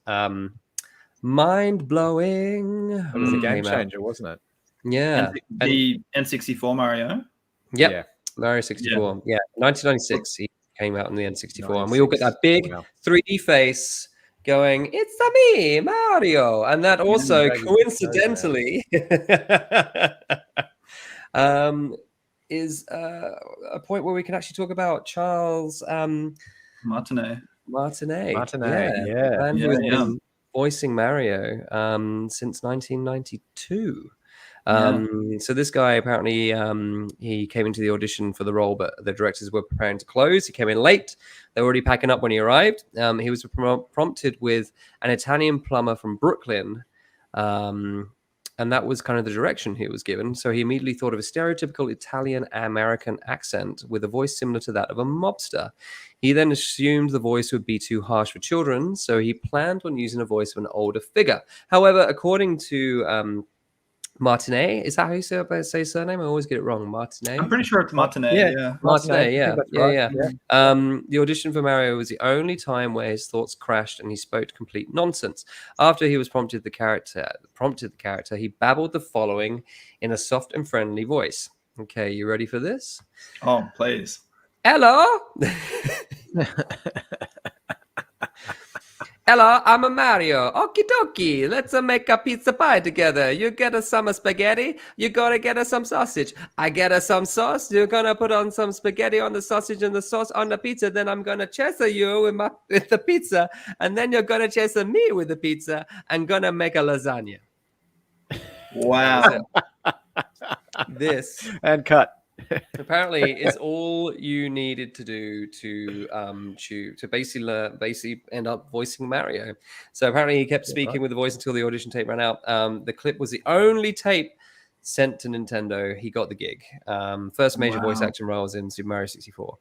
mind-blowing. It was a game changer, wasn't it? Yeah. The N64 Mario? Yep. Mario 64. Yeah. 1996, he came out in the N64. And we all get that big 3D face going, "It's me, Mario." And that also, coincidentally, is a point where we can actually talk about Charles Martinet. Yeah. Who has been voicing Mario since 1992. So this guy apparently he came into the audition for the role, but the directors were preparing to close. He came in late. They were already packing up when he arrived. He was prompted with an Italian plumber from Brooklyn. And that was kind of the direction he was given. So he immediately thought of a stereotypical Italian-American accent with a voice similar to that of a mobster. He then assumed the voice would be too harsh for children, so he planned on using a voice of an older figure. However, according to Martinet, is that how you say his surname? I always get it wrong. Martinet. I'm pretty sure it's Martinet. Yeah. Martinet. Yeah. The audition for Mario was the only time where his thoughts crashed and he spoke complete nonsense. After he was prompted the character, he babbled the following in a soft and friendly voice. Okay, you ready for this? Oh, please. Hello. Hello, I'm a Mario. Okie dokie. Let's make a pizza pie together. You get us some spaghetti. You gotta get us some sausage. I get us some sauce. You're gonna put on some spaghetti on the sausage and the sauce on the pizza. Then I'm gonna chase you with the pizza. And then you're gonna chase me with the pizza. And gonna make a lasagna. Wow. This and cut. Apparently, it's all you needed to do to basically end up voicing Mario. So apparently, he kept speaking with the voice until the audition tape ran out. The clip was the only tape sent to Nintendo. He got the gig. First major voice acting role was in Super Mario 64.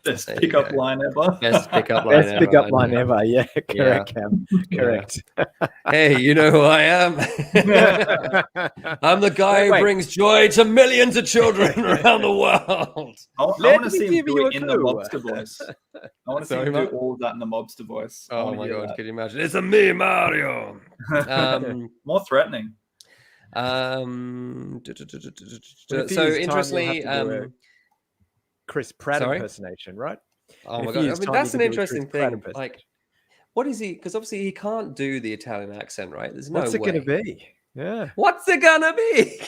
Best pickup line ever. Best pickup line ever. Pickup line ever. Yeah, correct, Cam. Correct. Hey, you know who I am? I'm the guy who brings joy to millions of children around the world. I want to see him do it in the mobster voice. I want to see him do all that in the mobster voice. Oh my god, can you imagine? It's a me, Mario. More threatening. So interestingly, Chris Pratt impersonation, right? Oh my god! I mean, that's an interesting thing. Like, what is he? Because obviously he can't do the Italian accent, right? There's no way. What's it going to be? Yeah. What's it gonna be?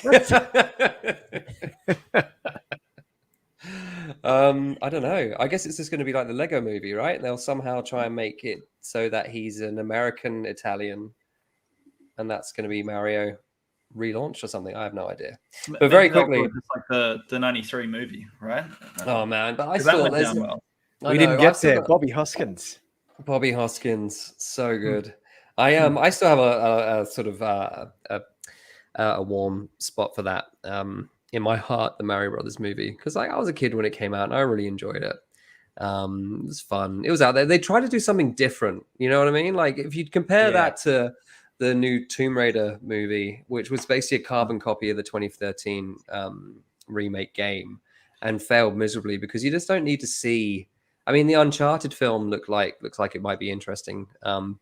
I don't know. I guess it's just going to be like the Lego movie, right? They'll somehow try and make it so that he's an American Italian, and that's going to be Mario relaunched or something. I have no idea. But maybe very quickly, just like the '93 movie, right? Oh man, but I still we didn't get there. Bobby Hoskins, so good. I still have a sort of a warm spot for that in my heart, the Mario Brothers movie, because I was a kid when it came out and I really enjoyed it. It was fun. It was out there. They tried to do something different. You know what I mean? Like if you compare that to the new Tomb Raider movie, which was basically a carbon copy of the 2013 remake game, and failed miserably because you just don't need to see. I mean, the Uncharted film looks like it might be interesting,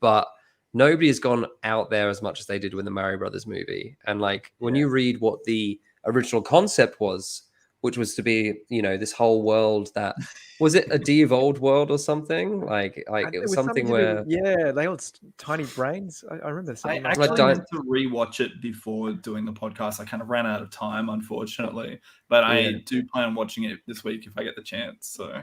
but nobody has gone out there as much as they did with the Mario Brothers movie. And like when you read what the original concept was, which was to be, this whole world that was it a de-evolved world or something? Like it was something where they all tiny brains. I remember something. I actually meant to rewatch it before doing the podcast. I kind of ran out of time, unfortunately, but I do plan on watching it this week if I get the chance. So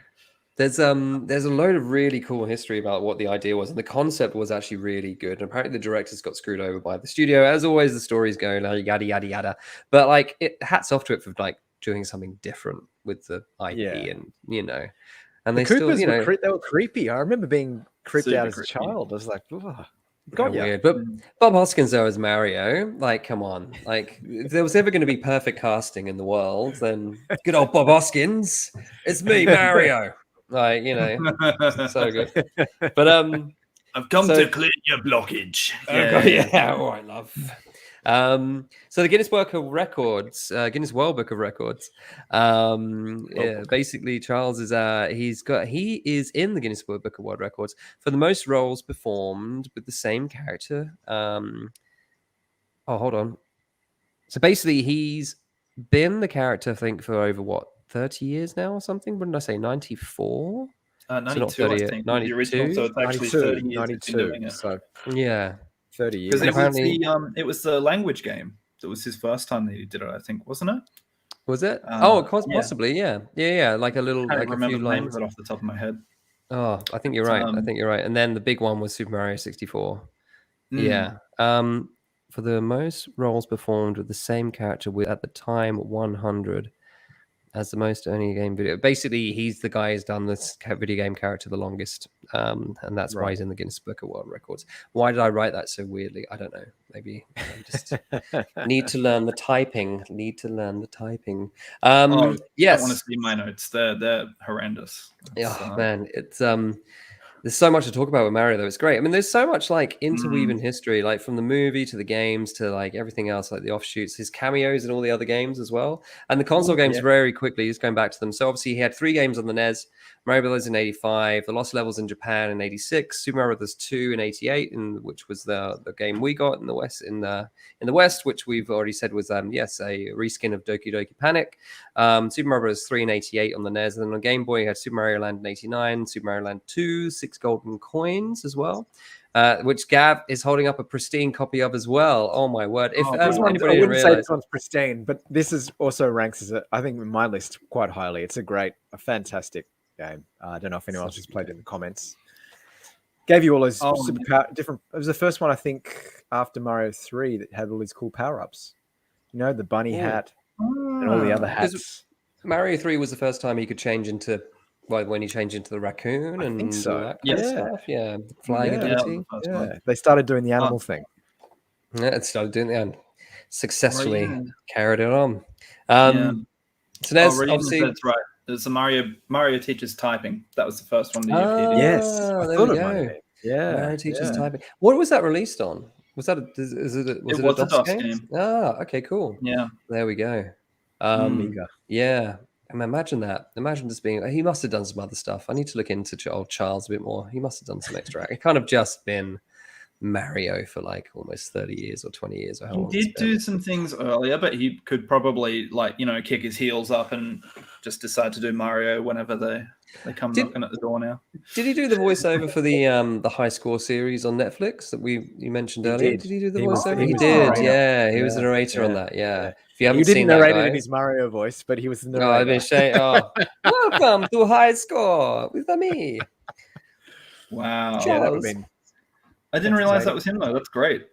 there's a load of really cool history about what the idea was, and the concept was actually really good. And apparently the directors got screwed over by the studio, as always. The stories go yada yada yada, but like hats off to it for like doing something different with the IP, and and the Koopas they were creepy. I remember being creeped out as a child. I was like, oh, God, weird. But Bob Hoskins though as Mario, like, come on, like if there was ever going to be perfect casting in the world, then good old Bob Hoskins, it's me, Mario. Like, so good. But I've come to clear your blockage. All right, love. So the Guinness World Book of Records, basically Charles is he is in the Guinness Book of World Records for the most roles performed with the same character. Hold on. So basically he's been the character, I think, for over 30 years now or something. What did I say? 94? 92, so I think. 92? The original, so it's actually 30 years 92, doing it. So yeah. 30 years. Because it was the language game. That was his first time that he did it, I think, wasn't it? Was it? Possibly, yeah. Like a little, I like remember a few lines off the top of my head. Oh, I think you're right. And then the big one was Super Mario 64. Yeah. For the most roles performed with the same character with at the time 100 as the most only game video. Basically, he's the guy who's done this video game character the longest, and that's why he's in the Guinness Book of World Records. Why did I write that so weirdly? I don't know. Maybe I just need to learn the typing. Yes. I want to see my notes. They're horrendous. Man, it's there's so much to talk about with Mario, though. It's great. I mean, there's so much like interweaving history, like from the movie to the games to like everything else, like the offshoots, his cameos in all the other games as well. And the console games very quickly, just going back to them. So obviously he had 3 games on the NES, Mario Brothers in 85, The Lost Levels in Japan in 86, Super Mario Brothers 2 in 88, which was the game we got in the West, which we've already said was a reskin of Doki Doki Panic. Super Mario Bros. 3 in 88 on the NES, and then on Game Boy you had Super Mario Land in 89, Super Mario Land 2, 6 golden coins as well, which Gav is holding up a pristine copy of as well. Oh my word! I wouldn't say this one's pristine, but this is also ranks as I think in my list quite highly. It's a fantastic game. I don't know if anyone else has played it in the comments. Gave you all those different. It was the first one I think after Mario 3 that had all these cool power ups. The bunny hat. and all the other hats. Mario 3 was the first time he could change into, when he changed into the raccoon and all that kind of stuff. Yeah, flying ability. Yeah, they started doing the animal thing. Yeah, it started doing the end. Successfully carried it on. So there's obviously that's right. There's a Mario teaches typing. That was the first one that you appeared in. Yes, I thought it might have been. Yeah, Mario teaches typing. What was that released on? Was that was it a DOS game? Ah, okay, cool. Yeah, there we go. Yeah, imagine that. Imagine this being. He must have done some other stuff. I need to look into old Charles a bit more. He must have done some extra. It kind of just been Mario for like almost 30 years or 20 years or how long. He did do some things earlier, but he could probably kick his heels up and just decide to do Mario whenever they come knocking at the door now. Did he do the voiceover for the High Score series on Netflix that you mentioned earlier? Did he do the voiceover? He did. Yeah, he was the narrator on that. Yeah. If you haven't seen that, narrate it in his Mario voice, but he was the narrator. No, I've been saying, welcome to High Score with me. Wow. Charles. I didn't realize that was him though. That's great.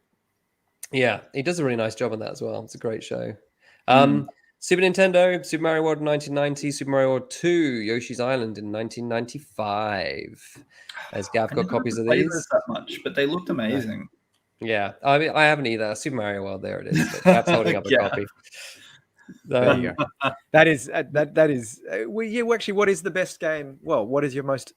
Yeah, he does a really nice job on that as well. It's a great show. Super Nintendo, Super Mario World in 1990, Super Mario World 2, Yoshi's Island in 1995. As Gav got copies of these. That much, but they looked amazing. Yeah, I mean, I haven't either. Super Mario World, there it is. That's holding up a copy. There you go. That is. Actually, what is the best game? Well, what is your most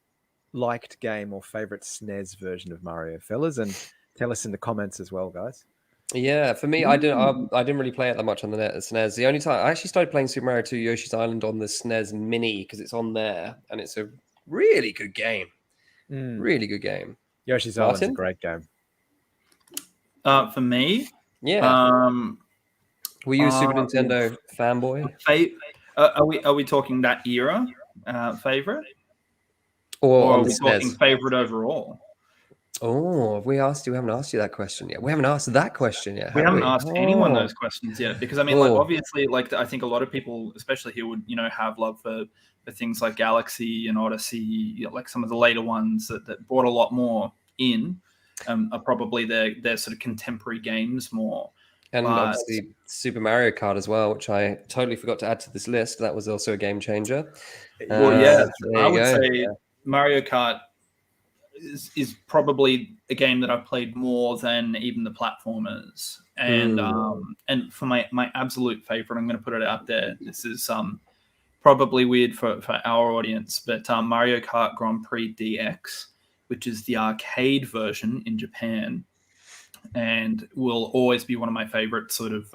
liked game or favorite SNES version of Mario, fellas? And tell us in the comments as well, guys. Yeah, for me, I didn't really play it that much on the SNES. The only time I actually started playing Super Mario 2 Yoshi's Island on the SNES Mini because it's on there and it's a really good game. Really good game. Yoshi's Island's a great game. For me, were you a Super Nintendo fanboy? Are we talking that era favorite, or are we talking favorite overall? Oh, we haven't asked you that question yet. We haven't asked that question yet. We haven't asked anyone those questions yet because I mean, obviously, I think a lot of people, especially here, would have love for things like Galaxy and Odyssey, like some of the later ones that brought a lot more in, are probably their sort of contemporary games more. And obviously Super Mario Kart as well, which I totally forgot to add to this list. That was also a game changer. Well, I would say Mario Kart is probably a game that I've played more than even the platformers. And for my absolute favorite, I'm going to put it out there. This is probably weird for our audience, but Mario Kart Grand Prix DX, which is the arcade version in Japan, and will always be one of my favorite sort of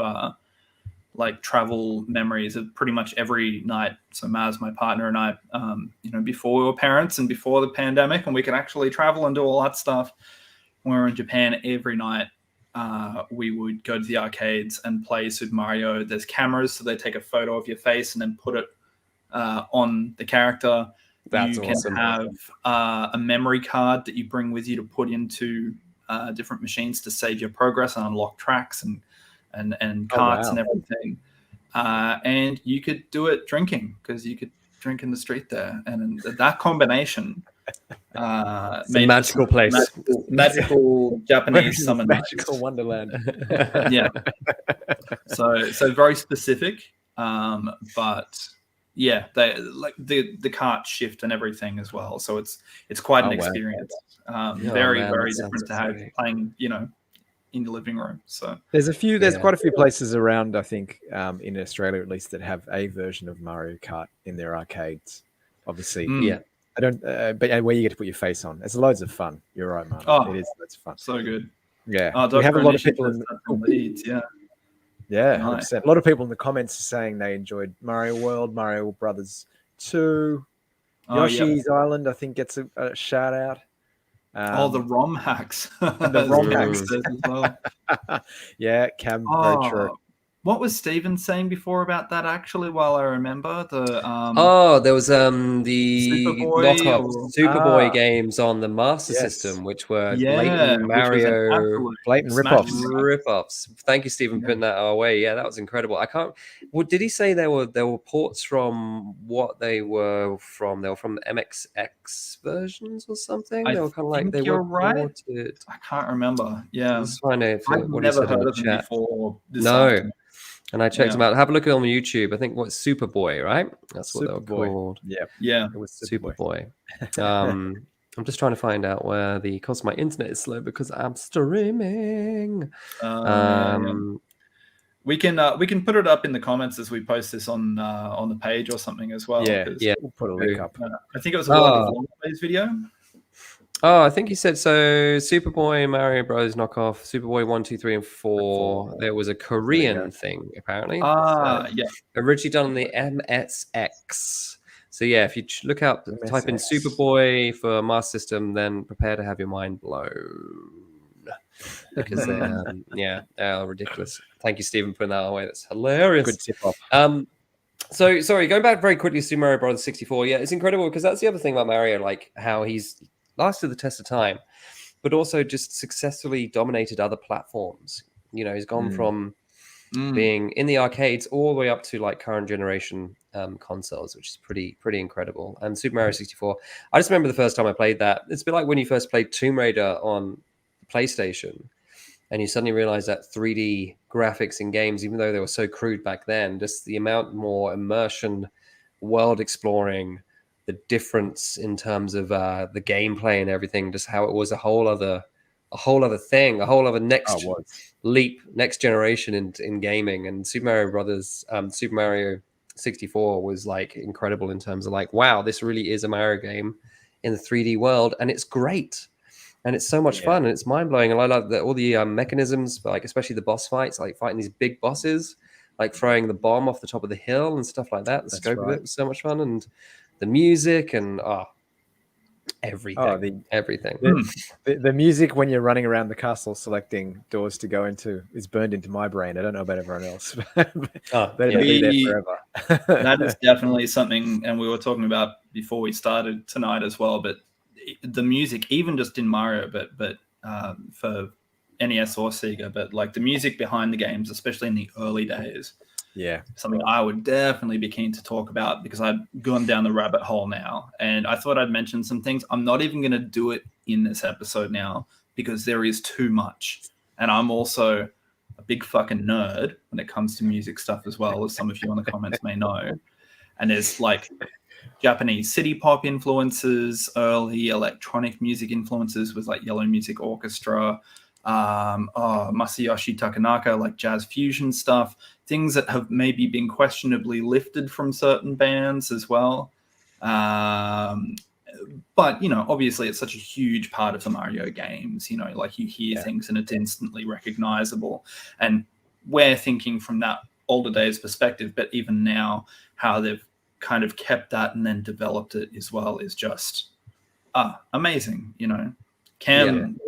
travel memories of pretty much every night. So Maz, my partner, and I, before we were parents and before the pandemic and we could actually travel and do all that stuff, when we were in Japan every night, we would go to the arcades and play Super Mario. There's cameras, so they take a photo of your face and then put it on the character. That's awesome. Can have a memory card that you bring with you to put into different machines to save your progress and unlock tracks and carts and everything. And you could do it drinking because you could drink in the street there. And that combination made magical place. Magical Japanese summer magical wonderland. Yeah. So very specific. But yeah, they like the cart shift and everything as well. So it's quite an experience. Very different to have playing, in the living room. So there's quite a few places around, I think, in Australia at least, that have a version of Mario Kart in their arcades. Obviously, I don't, but where you get to put your face on. It's loads of fun. You're right, Martin. Oh, it is. That's fun. So good. Yeah, we have a lot of people in Leeds, yeah, nice. A lot of people in the comments are saying they enjoyed Mario World, Mario Brothers 2, Yoshi's Island. I think gets a shout out. The ROM hacks. The ROM hacks as well. Yeah, Cam, very true. What was Steven saying before about that? Actually, while I remember the there was the knockoff Superboy games on the Master System, which were blatant Mario, blatant rip-offs. Thank you, Steven, putting that our way. Yeah, that was incredible. I can't. Well, did he say there were ports from what they were from? They were from the MXX versions or something. They were kind of like they were ported. I can't remember. Yeah, I was trying to. I've never heard of them before. No. And I checked them out. Have a look at them on YouTube. I think what Superboy, right? That's what they were Superboy. called. Yeah. It was Superboy. I'm just trying to find out where because my internet is slow because I'm streaming. We can put it up in the comments as we post this on the page or something as well. Yeah, we'll put a link up. I think it was a Vlog video. Oh, I think he said so. Superboy, Mario Bros. Knockoff, Superboy 1, 2, 3, and 4. There was a Korean thing apparently. Originally done on the MSX. So yeah, if you look out, type in Superboy for Master System, then prepare to have your mind blown because they are ridiculous. Thank you, Stephen, for putting that away. That's hilarious. Good tip off. So sorry, going back very quickly to Super Mario Bros. 64. Yeah, it's incredible because that's the other thing about Mario, like how he's lasted the test of time, but also just successfully dominated other platforms. You know, he's gone from being in the arcades all the way up to like current generation consoles, which is pretty incredible. And Super Mario 64, I just remember the first time I played that. It's a bit like when you first played Tomb Raider on PlayStation, and you suddenly realize that 3D graphics in games, even though they were so crude back then, just the amount more immersion, world exploring, the difference in terms of the gameplay and everything, just how it was a whole other thing, a whole other next leap, next generation in gaming. And Super Mario 64 was like incredible in terms of like, wow, this really is a Mario game in the 3D world, and it's great. And it's so much fun, and it's mind blowing. And I love all the mechanisms, like especially the boss fights, like fighting these big bosses, like throwing the bomb off the top of the hill and stuff like that. The scope of it was so much fun, and the music and everything. Everything. The music when you're running around the castle selecting doors to go into is burned into my brain. I don't know about everyone else. Be there forever. That is definitely something, and we were talking about before we started tonight as well. But the music, even just in Mario, but for NES or Sega, but like the music behind the games, especially in the early days. Yeah, something I would definitely be keen to talk about because I've gone down the rabbit hole now. And I thought I'd mention some things. I'm not even going to do it in this episode now because there is too much. And I'm also a big fucking nerd when it comes to music stuff as well, as some of you in the comments may know. And there's like Japanese city pop influences, early electronic music influences with like Yellow Music Orchestra, Masayoshi Takanaka, like jazz fusion stuff, things that have maybe been questionably lifted from certain bands as well. But, you know, obviously it's such a huge part of the Mario games, you know, like you hear things and it's instantly recognizable. And we're thinking from that older days perspective, but even now, how they've kind of kept that and then developed it as well is just amazing, you know. Cameron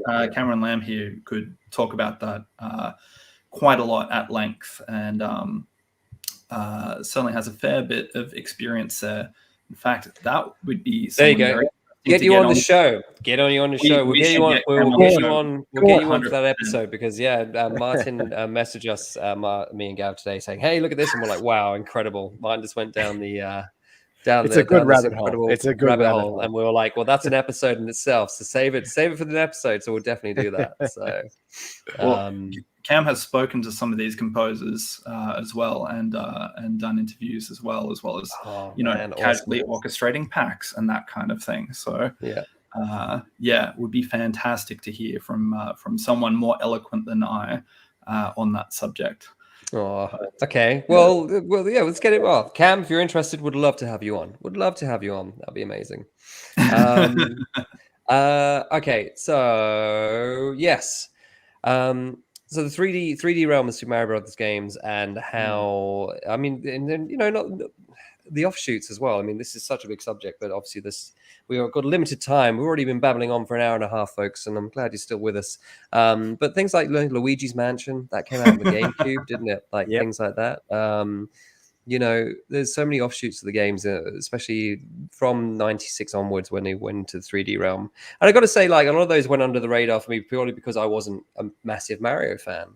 Lamb here could talk about that quite a lot at length, and certainly has a fair bit of experience there. In fact, that would be there you go. Get you on the show. Get on you on the show. We'll get you on. We'll get you on. We'll get you on for that episode because Martin messaged us, me and Gav today, saying, "Hey, look at this," and we're like, "Wow, incredible!" Martin just went down the. It's a good rabbit hole. It's a good rabbit hole, and we were like, "Well, that's an episode in itself. So save it for the episode." So we'll definitely do that. So, Cam has spoken to some of these composers as well, and done interviews as well as casually orchestrating packs and that kind of thing. So it would be fantastic to hear from someone more eloquent than I on that subject. Oh, okay. Well, yeah. Let's get it. Well, Cam, if you're interested, would love to have you on. That'd be amazing. Okay. So yes. So the 3D realm of Super Mario Brothers games and how and then not the offshoots as well. I mean, this is such a big subject, but obviously we've got limited time. We've already been babbling on for an hour and a half, folks, and I'm glad you're still with us. But things like Luigi's Mansion, that came out on the GameCube, didn't it? Like things like that. There's so many offshoots of the games, especially from 96 onwards when they went into the 3D realm. And I got to say, like, a lot of those went under the radar for me purely because I wasn't a massive Mario fan.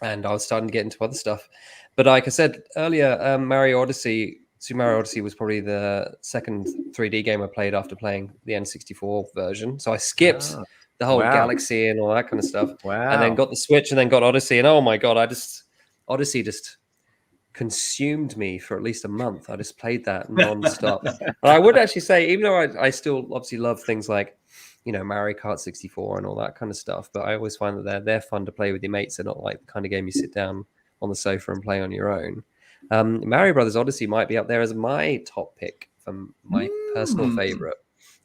And I was starting to get into other stuff. But like I said earlier, Super Mario Odyssey was probably the second 3D game I played after playing the N64 version. So I skipped the whole Galaxy and all that kind of stuff. Wow. And then got the Switch and then got Odyssey. And oh my God, I just Odyssey just consumed me for at least a month. I just played that non-stop. And I would actually say, even though I still obviously love things like, Mario Kart 64 and all that kind of stuff, but I always find that they're fun to play with your mates. They're not like the kind of game you sit down on the sofa and play on your own. Mario Brothers Odyssey might be up there as my top pick from my personal favorite,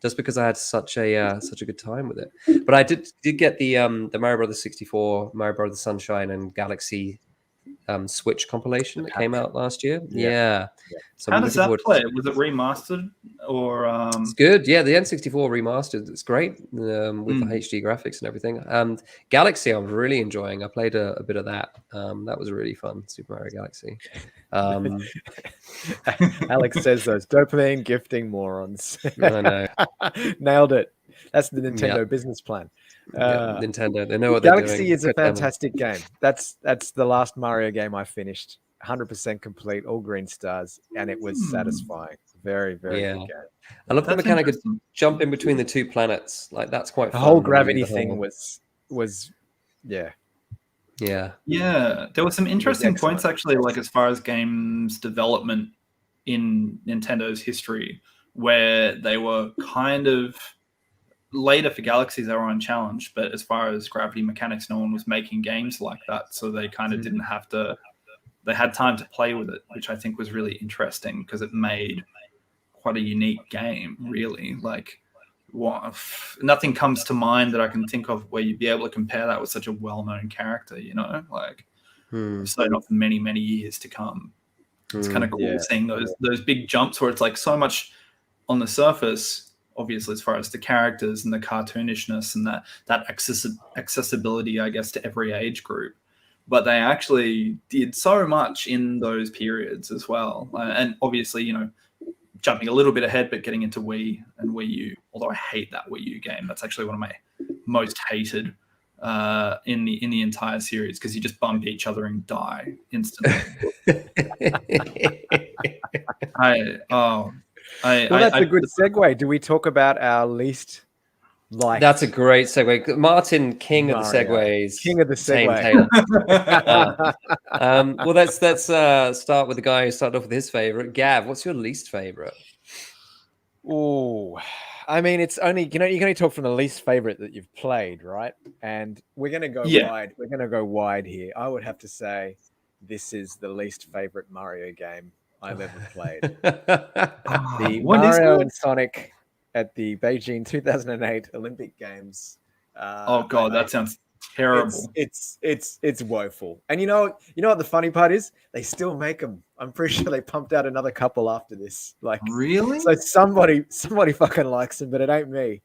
just because I had such a good time with it. But I did get the Mario Brothers 64, Mario Brothers Sunshine, and Galaxy Switch compilation that came out last year. Yeah. So how does that play? Was it remastered or? It's good. Yeah, the N64 remastered. It's great with the HD graphics and everything. Galaxy, I'm really enjoying. I played a bit of that. That was really fun. Super Mario Galaxy. Alex says those dopamine gifting morons. I know. Nailed it. That's the Nintendo business plan. Nintendo, they know what Galaxy they're doing. is a fantastic game. That's the last Mario game I finished. 100% complete, all green stars, and it was satisfying. Very, very good game. I love the mechanic of jumping between the two planets. Like, that's quite fun. The whole gravity thing was yeah. There were some interesting points actually, like as far as games development in Nintendo's history, where they were kind of later for Galaxies, they were unchallenged, but as far as gravity mechanics, no one was making games like that, so they kind of didn't have to. They had time to play with it, which I think was really interesting because it made quite a unique game, really. Like, nothing comes to mind that I can think of where you'd be able to compare that with such a well-known character, like so not for many, many years to come. It's kind of cool seeing those big jumps where it's like so much on the surface, obviously, as far as the characters and the cartoonishness and that accessibility, I guess, to every age group. But they actually did so much in those periods as well. And obviously, jumping a little bit ahead, but getting into Wii and Wii U, although I hate that Wii U game. That's actually one of my most hated in the entire series, because you just bump each other and die instantly. That's a good segue. Do we talk about our least liked? That's a great segue. Martin, king of the segues. King of the segue. Well, let's start with the guy who started off with his favorite. Gav, what's your least favorite? Oh, I mean, it's only, you can only talk from the least favorite that you've played, right? And we're going to go wide. We're going to go wide here. I would have to say this is the least favorite Mario game I've ever played. The Mario and Sonic at the Beijing 2008 Olympic Games. Oh God, that sounds terrible. It's woeful. And you know what the funny part is? They still make them. I'm pretty sure they pumped out another couple after this. Like, really? So somebody fucking likes them, but it ain't me.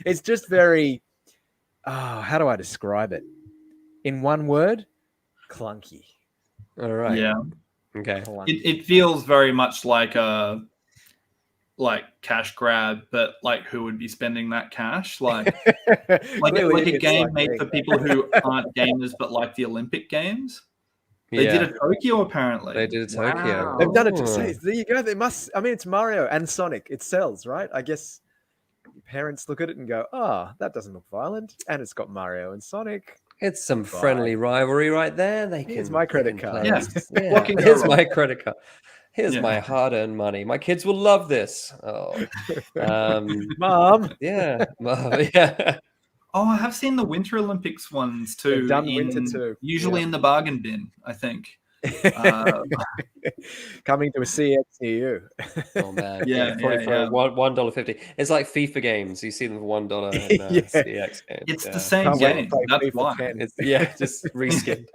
It's just very. How do I describe it? In one word, clunky. All right. Yeah. Okay. It feels very much like a cash grab, but like who would be spending that cash? Like a game made for people who aren't gamers but like the Olympic Games. They did a Tokyo, apparently. They did a Tokyo. Wow. They've done it to say, there you go. They must. I mean, it's Mario and Sonic. It sells, right? I guess parents look at it and go, that doesn't look violent, and it's got Mario and Sonic. It's some friendly rivalry right there. Here's my credit card. Here's my credit card. Here's my hard-earned money. My kids will love this. Mom. Yeah. Mom. Yeah. Oh, I have seen the Winter Olympics ones too. They've done winter too. Usually in the bargain bin, I think. Coming to a CX near you. Oh man, for $1.50. It's like FIFA games. You see them for $1 in CX games. It's the same game. That's why. It's, just reskinned.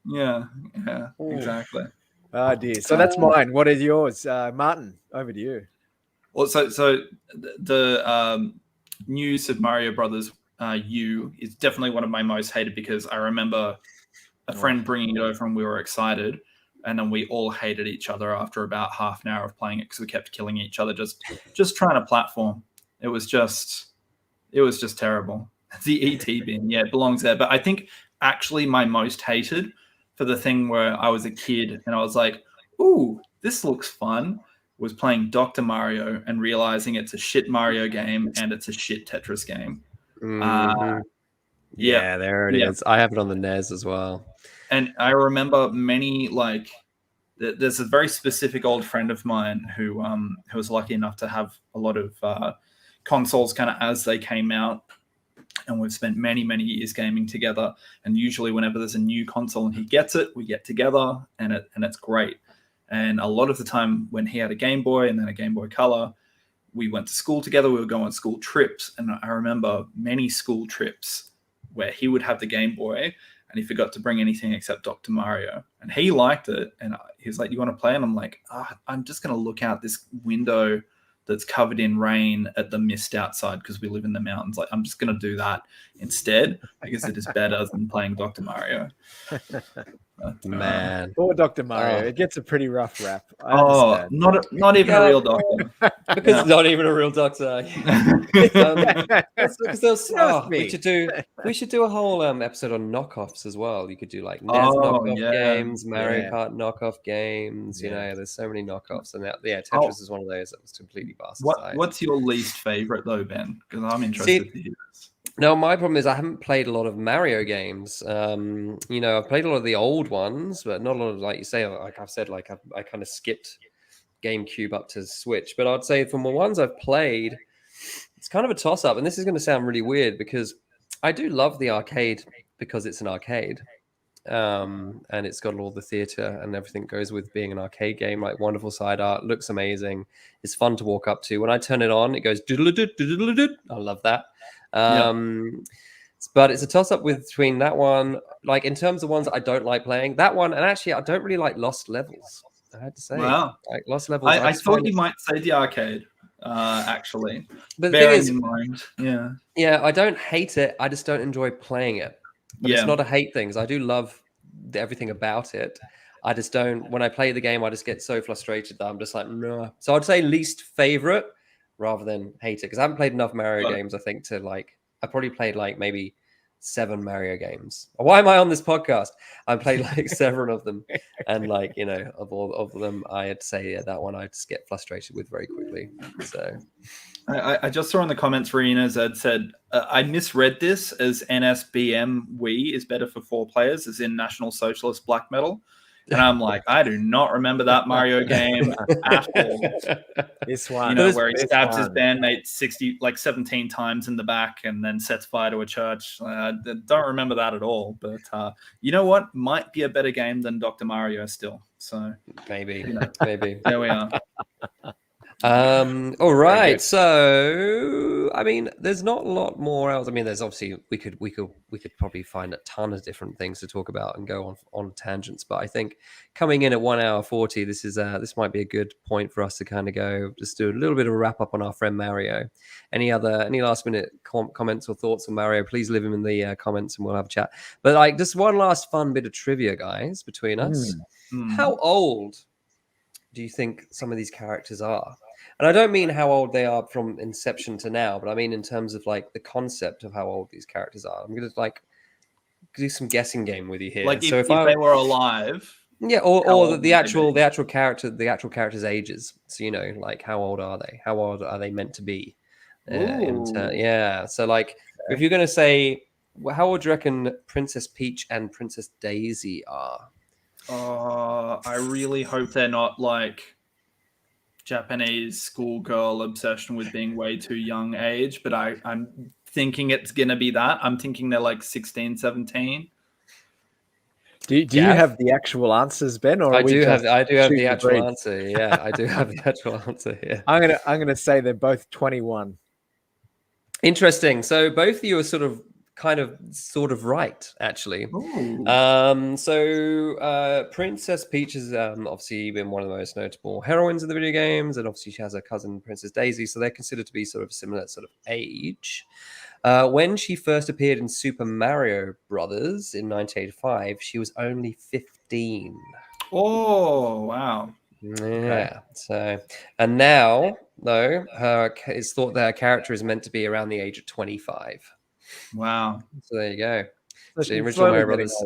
Yeah, exactly. Oh dear. So that's mine. What is yours, Martin? Over to you. Well, so the new Super Mario Brothers U is definitely one of my most hated, because I remember a friend bringing it over and we were excited, and then we all hated each other after about half an hour of playing it because we kept killing each other just trying to platform. It was just terrible. The ET bin, it belongs there. But I think actually my most hated, for the thing where I was a kid and I was like, ooh, this looks fun, was playing Dr. Mario and realizing it's a shit Mario game and it's a shit Tetris game. Mm-hmm. Yeah, there it is. I have it on the NES as well. And I remember many, like, there's a very specific old friend of mine who was lucky enough to have a lot of consoles kind of as they came out. And we've spent many, many years gaming together. And usually whenever there's a new console and he gets it, we get together and it's great. And a lot of the time when he had a Game Boy and then a Game Boy Color, we went to school together. We would go on school trips. And I remember many school trips where he would have the Game Boy and he forgot to bring anything except Dr. Mario. And he liked it. And he was like, you want to play? And I'm like, I'm just going to look out this window that's covered in rain at the mist outside because we live in the mountains. Like, I'm just going to do that instead because it is better than playing Dr. Mario. But, man. Poor Dr. Mario. It gets a pretty rough rap. Not even a real doctor. Because it's not even a real doctor. We should do a whole episode on knockoffs as well. You could do like NES knockoff games, Mario Kart knockoff games. You know, there's so many knockoffs, and Tetris is one of those that was completely bastardized. What's your least favorite though, Ben? Because I'm interested to hear this. No, my problem is I haven't played a lot of Mario games. You know, I've played a lot of the old ones, but not a lot of, like you say, like I've said, like I kind of skipped GameCube up to Switch. But I'd say from the ones I've played, it's kind of a toss-up. And this is going to sound really weird because I do love the arcade because it's an arcade. And it's got all the theater and everything goes with being an arcade game, like wonderful side art, looks amazing. It's fun to walk up to. When I turn it on, it goes doodle-a-doot. I love that. But it's a toss-up between that one, like in terms of ones that I don't like playing, that one, and actually I don't really like Lost Levels. I had to say, like Lost Levels. I thought you might say the arcade, actually. But the thing is, in mind, I don't hate it. I just don't enjoy playing it. But it's not a hate thing. I do love everything about it. I just don't. When I play the game, I just get so frustrated that I'm just like, no. So I'd say least favorite rather than hate it, because I haven't played enough Mario games, I think, to like, I probably played like maybe 7 Mario games. Why am I on this podcast? I played like 7 of them. And like, you know, of all of them, I'd say that one I just get frustrated with very quickly. So I just saw in the comments, Rena Zed said, I misread this as NSBM Wii is better for 4 players, as in National Socialist Black Metal. And I'm like, I do not remember that Mario game at all. This one, you know, where he stabs his bandmate 17 times in the back and then sets fire to a church. I don't remember that at all. But you know what? Might be a better game than Dr. Mario still. So maybe, maybe there we are. All right. So, I mean, there's not a lot more else. I mean, there's obviously we could probably find a ton of different things to talk about and go on tangents. But I think coming in at 1 hour 40, this might be a good point for us to kind of go just do a little bit of a wrap up on our friend Mario. Any last minute comments or thoughts on Mario? Please leave them in the comments and we'll have a chat. But like, just one last fun bit of trivia, guys, between us. How old do you think some of these characters are? And I don't mean how old they are from inception to now, but I mean in terms of like the concept of how old these characters are. I'm going to like do some guessing game with you here. Like if they were alive. Yeah, or the actual character's ages. So, you know, like how old are they? How old are they meant to be? So like if you're going to say, how old do you reckon Princess Peach and Princess Daisy are? I really hope they're not like Japanese schoolgirl obsession with being way too young age, but I'm thinking it's going to be that. I'm thinking they're like 16, 17. Do you have the actual answers, Ben? Or I do have the actual answer. Yeah, I do have the actual answer here. I'm gonna say they're both 21. Interesting. So both of you are sort of right, actually. Princess Peach has obviously been one of the most notable heroines in the video games, and obviously she has a cousin, Princess Daisy, so they're considered to be sort of similar sort of age. When she first appeared in Super Mario Brothers in 1985, she was only 15. Oh, wow. Yeah. Okay. So, and now, though, it's thought that her character is meant to be around the age of 25. Wow. So there you go. So the original Mario Brothers.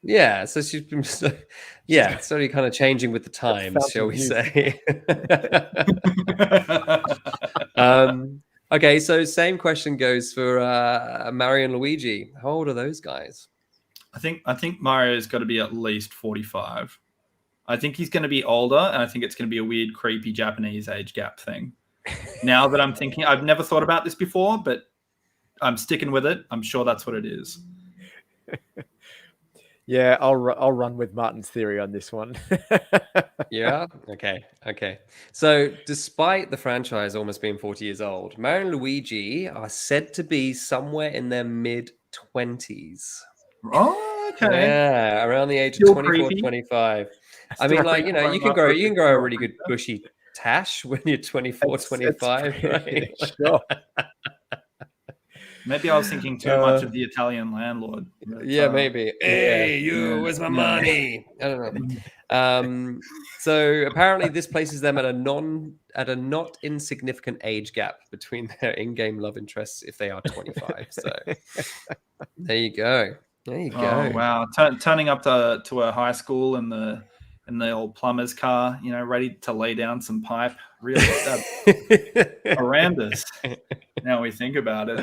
Yeah, so she's been slowly kind of changing with the times, shall we say. Okay, so same question goes for Mario and Luigi. How old are those guys? I think Mario's got to be at least 45. I think he's going to be older, and I think it's going to be a weird, creepy Japanese age gap thing. Now that I'm thinking, I've never thought about this before, but I'm sticking with it. I'm sure that's what it is. Yeah, I'll run with Martin's theory on this one. Yeah. Okay. So, despite the franchise almost being 40 years old, Mario and Luigi are said to be somewhere in their mid-20s. Oh, okay. Yeah, around the age of 24, 25. I mean, like, you know, you can grow a really good bushy tash when you're 24, 25, right? Sure. Maybe I was thinking too much of The Italian Landlord. Yeah, maybe. Hey, where's my money? I don't know. So apparently this places them at a not insignificant age gap between their in-game love interests if they are 25. So there you go. Oh wow! Turning up to a high school in the old plumber's car, you know, ready to lay down some pipe. Really horrendous. Now we think about it.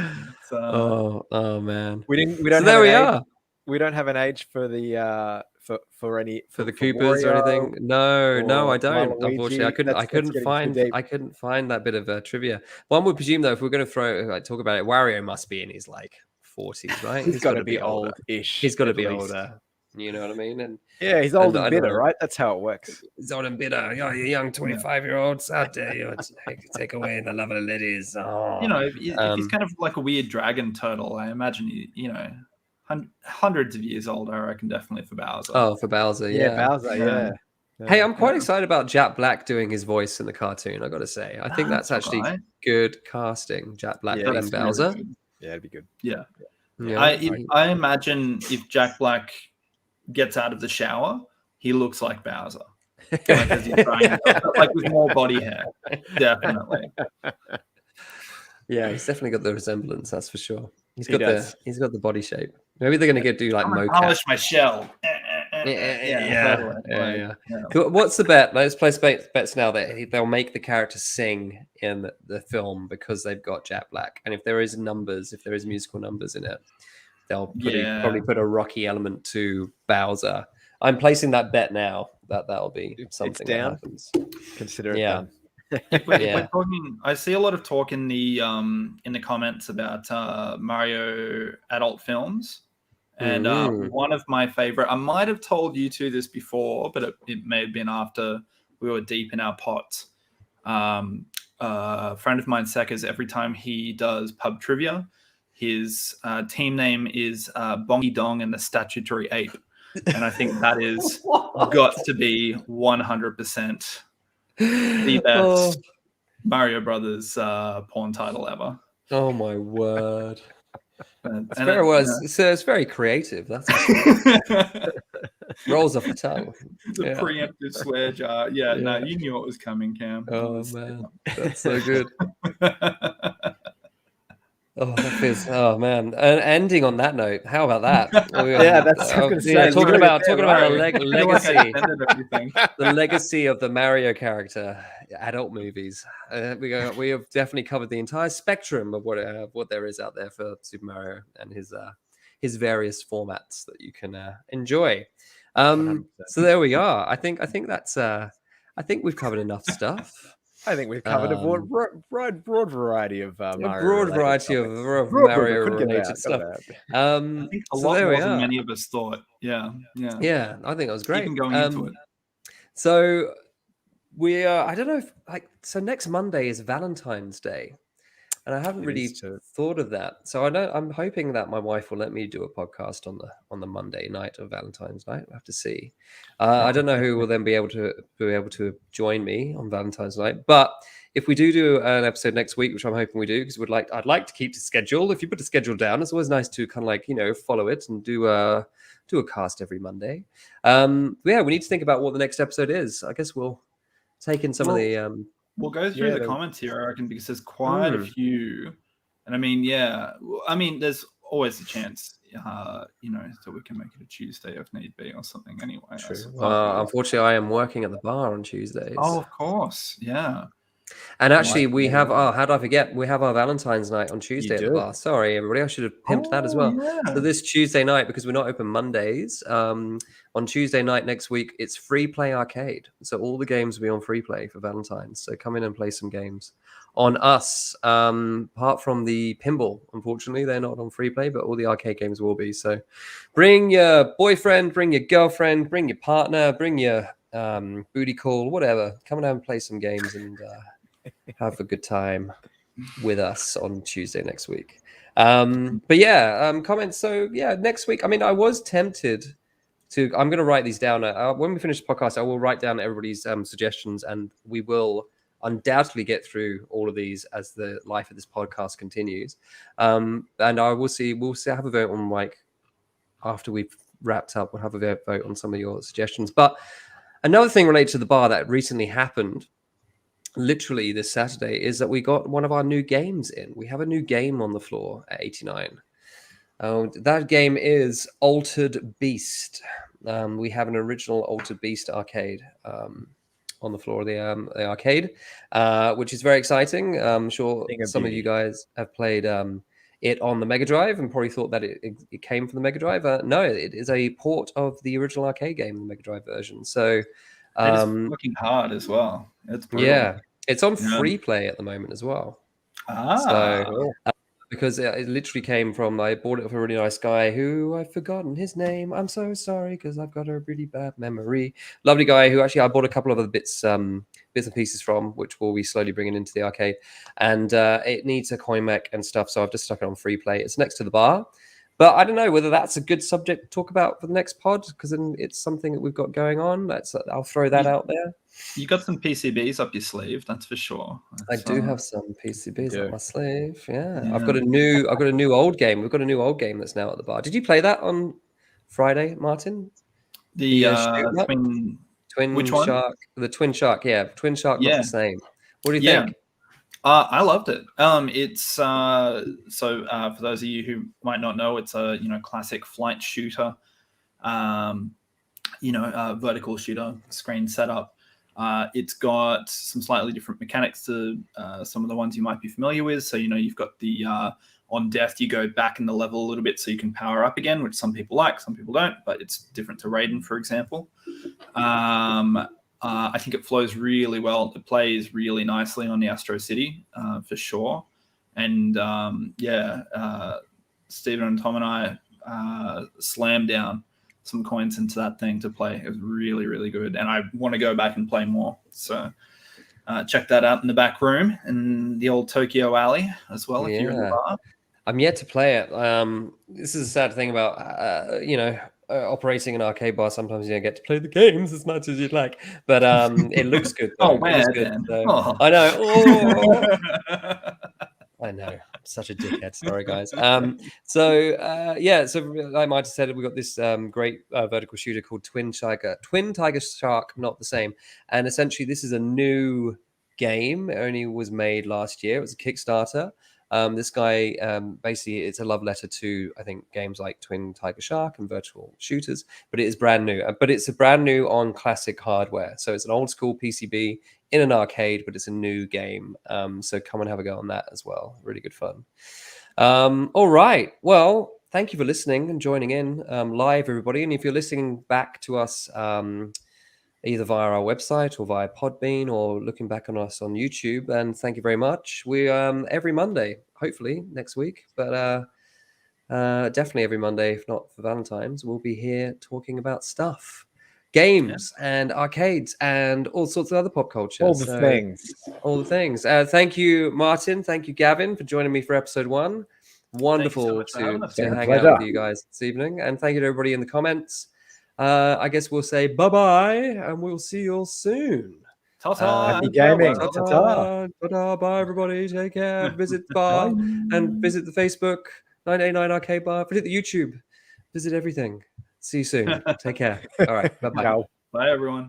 Oh man. We don't. So there we are. We don't have an age for the for the Coopers or anything. No, I don't. Unfortunately, I couldn't find that bit of trivia. One would presume though, if we're going to talk about it, Wario must be in his like 40s, right? He's got to be old-ish. He's got to be older. You know what I mean? And yeah, he's old and bitter, right? That's how it works. He's old and bitter. Oh, you young 25-year-olds out there, you take away the love of the ladies. Oh. You know, if he's kind of like a weird dragon turtle, I imagine hundreds of years old, I reckon, definitely for Bowser. Oh, for Bowser, yeah. Bowser, yeah. Hey, I'm quite excited about Jack Black doing his voice in the cartoon, I got to say. I think that's actually good casting, Jack Black playing Bowser. Really yeah, it'd be good. Yeah. I imagine if Jack Black gets out of the shower, he looks like Bowser. Like, he's like with more body hair. Definitely. Yeah, he's definitely got the resemblance, that's for sure. He's got the body shape. Maybe they're gonna do like mocap. Polish my shell. Yeah. What's the bet? Let's place bets now that they'll make the character sing in the film because they've got Jack Black, and if there is musical numbers in it, they'll probably put a rocky element to Bowser. I'm placing that bet now. That'll be something that happens. Consider it done. We're talking, I see a lot of talk in the comments about Mario adult films, and one of my favorite. I might have told you two this before, but it may have been after we were deep in our pots. A friend of mine, Sekers, every time he does pub trivia, his team name is Bongy Dong and the Statutory Ape, and I think that is got to be 100%. The best Mario Brothers porn title ever. Oh my word! It's very creative. That's rolls off the tongue. The preemptive swear jar. Yeah, no, you knew what was coming, Cam. Oh man, that's so good. Oh man, and ending on that note, how about that? That's talking about the legacy, the legacy of the Mario character, adult movies. We have definitely covered the entire spectrum of what there is out there for Super Mario and his various formats that you can enjoy. So there we are. I think that's I think we've covered enough stuff. I think we've covered a broad variety of Mario. Mario-related stuff. I think a lot more than many of us thought. Yeah. I think that was great. Even going into it. So we are. I don't know if so. Next Monday is Valentine's Day, and I haven't really thought of that. So I'm hoping that my wife will let me do a podcast on the Monday night of Valentine's night. We'll have to see. I don't know who will then be able to join me on Valentine's night, but if we do an episode next week, which I'm hoping we do, because I'd like to keep the schedule. If you put the schedule down, it's always nice to kind of follow it and do a cast every Monday. We need to think about what the next episode is. I guess we'll take in some of the. We'll go through the comments here, I reckon, because there's quite a few. And I mean, there's always a chance, so we can make it a Tuesday if need be or something anyway. True. Unfortunately, I am working at the bar on Tuesdays. Oh, of course. Yeah. And actually, we have how did I forget? We have our Valentine's night on Tuesday at the bar. Sorry, everybody. I should have pimped that as well. Yeah. So this Tuesday night, because we're not open Mondays, on Tuesday night next week, it's free play arcade. So all the games will be on free play for Valentine's. So come in and play some games on us. Apart from the pinball, unfortunately, they're not on free play, but all the arcade games will be. So bring your boyfriend, bring your girlfriend, bring your partner, bring your booty call, whatever. Come down and play some games and have a good time with us on Tuesday next week. But yeah, comments. So yeah, next week. I mean, I was tempted to. I'm going to write these down. When we finish the podcast, I will write down everybody's suggestions, and we will undoubtedly get through all of these as the life of this podcast continues. And I will see. We'll have a vote on like after we've wrapped up. We'll have a vote on some of your suggestions. But another thing related to the bar that recently happened, literally this Saturday, is that we got one of our new games in. We have a new game on the floor at 89. That game is Altered Beast. We have an original Altered Beast arcade on the floor of the arcade, which is very exciting. I'm sure some of you guys have played it on the Mega Drive and probably thought that it came from the Mega Drive. No, it is a port of the original arcade game, the Mega Drive version. So it is working hard as well. It's brutal. Yeah, it's on free play at the moment as well. Because it literally came from, I bought it from a really nice guy who I've forgotten his name. I'm so sorry because I've got a really bad memory. Lovely guy who actually I bought a couple of other bits and pieces from, which we'll be slowly bringing into the arcade. And it needs a coin mech and stuff, so I've just stuck it on free play. It's next to the bar. But I don't know whether that's a good subject to talk about for the next pod, because then it's something that we've got going on. I'll throw that out there. You got some PCBs up your sleeve, that's for sure. I do have some PCBs up my sleeve. Yeah. I've got a new old game. We've got a new old game that's now at the bar. Did you play that on Friday, Martin? The Twin which one? Shark. The Twin Shark. Yeah, Twin Shark. Not the same. What do you think? I loved it. It's for those of you who might not know, it's a classic flight shooter, vertical shooter screen setup. It's got some slightly different mechanics to some of the ones you might be familiar with. So you've got the on death, you go back in the level a little bit so you can power up again, which some people like, some people don't. But it's different to Raiden, for example. I think it flows really well. It plays really nicely on the Astro City for sure. And Stephen and Tom and I slammed down some coins into that thing to play. It was really, really good. And I want to go back and play more. So check that out in the back room in the old Tokyo Alley as well if you're in the bar. I'm yet to play it. This is a sad thing about, operating an arcade bar. Sometimes you don't get to play the games as much as you'd like, but it looks good. Though. I know. I know. I'm such a dickhead. Sorry, guys. So like Martin said, we got this great vertical shooter called Twin Tiger Shark, not the same. And essentially, this is a new game. It only was made last year. It was a Kickstarter. This guy, basically, it's a love letter to, I think, games like Twin Tiger Shark and virtual shooters, but it is brand new. But it's a brand new on classic hardware. So it's an old school PCB in an arcade, but it's a new game. So come and have a go on that as well. Really good fun. All right. Well, thank you for listening and joining in live, everybody. And if you're listening back to us, either via our website or via Podbean or looking back on us on YouTube. And thank you very much. We every Monday, hopefully next week, but definitely every Monday, if not for Valentine's, we'll be here talking about stuff, games and arcades and all sorts of other pop culture. All the things. Thank you, Martin. Thank you, Gavin, for joining me for episode 1. Wonderful to hang out with you guys this evening. And thank you to everybody in the comments. I guess we'll say bye-bye, and we'll see you all soon. Ta-ta. Happy gaming. Ta-ta. Ta-ta. Bye, everybody. Take care. Visit the bar and visit the Facebook, 989 Arcade Bar. Visit the YouTube. Visit everything. See you soon. Take care. All right. Bye-bye. Bye, everyone.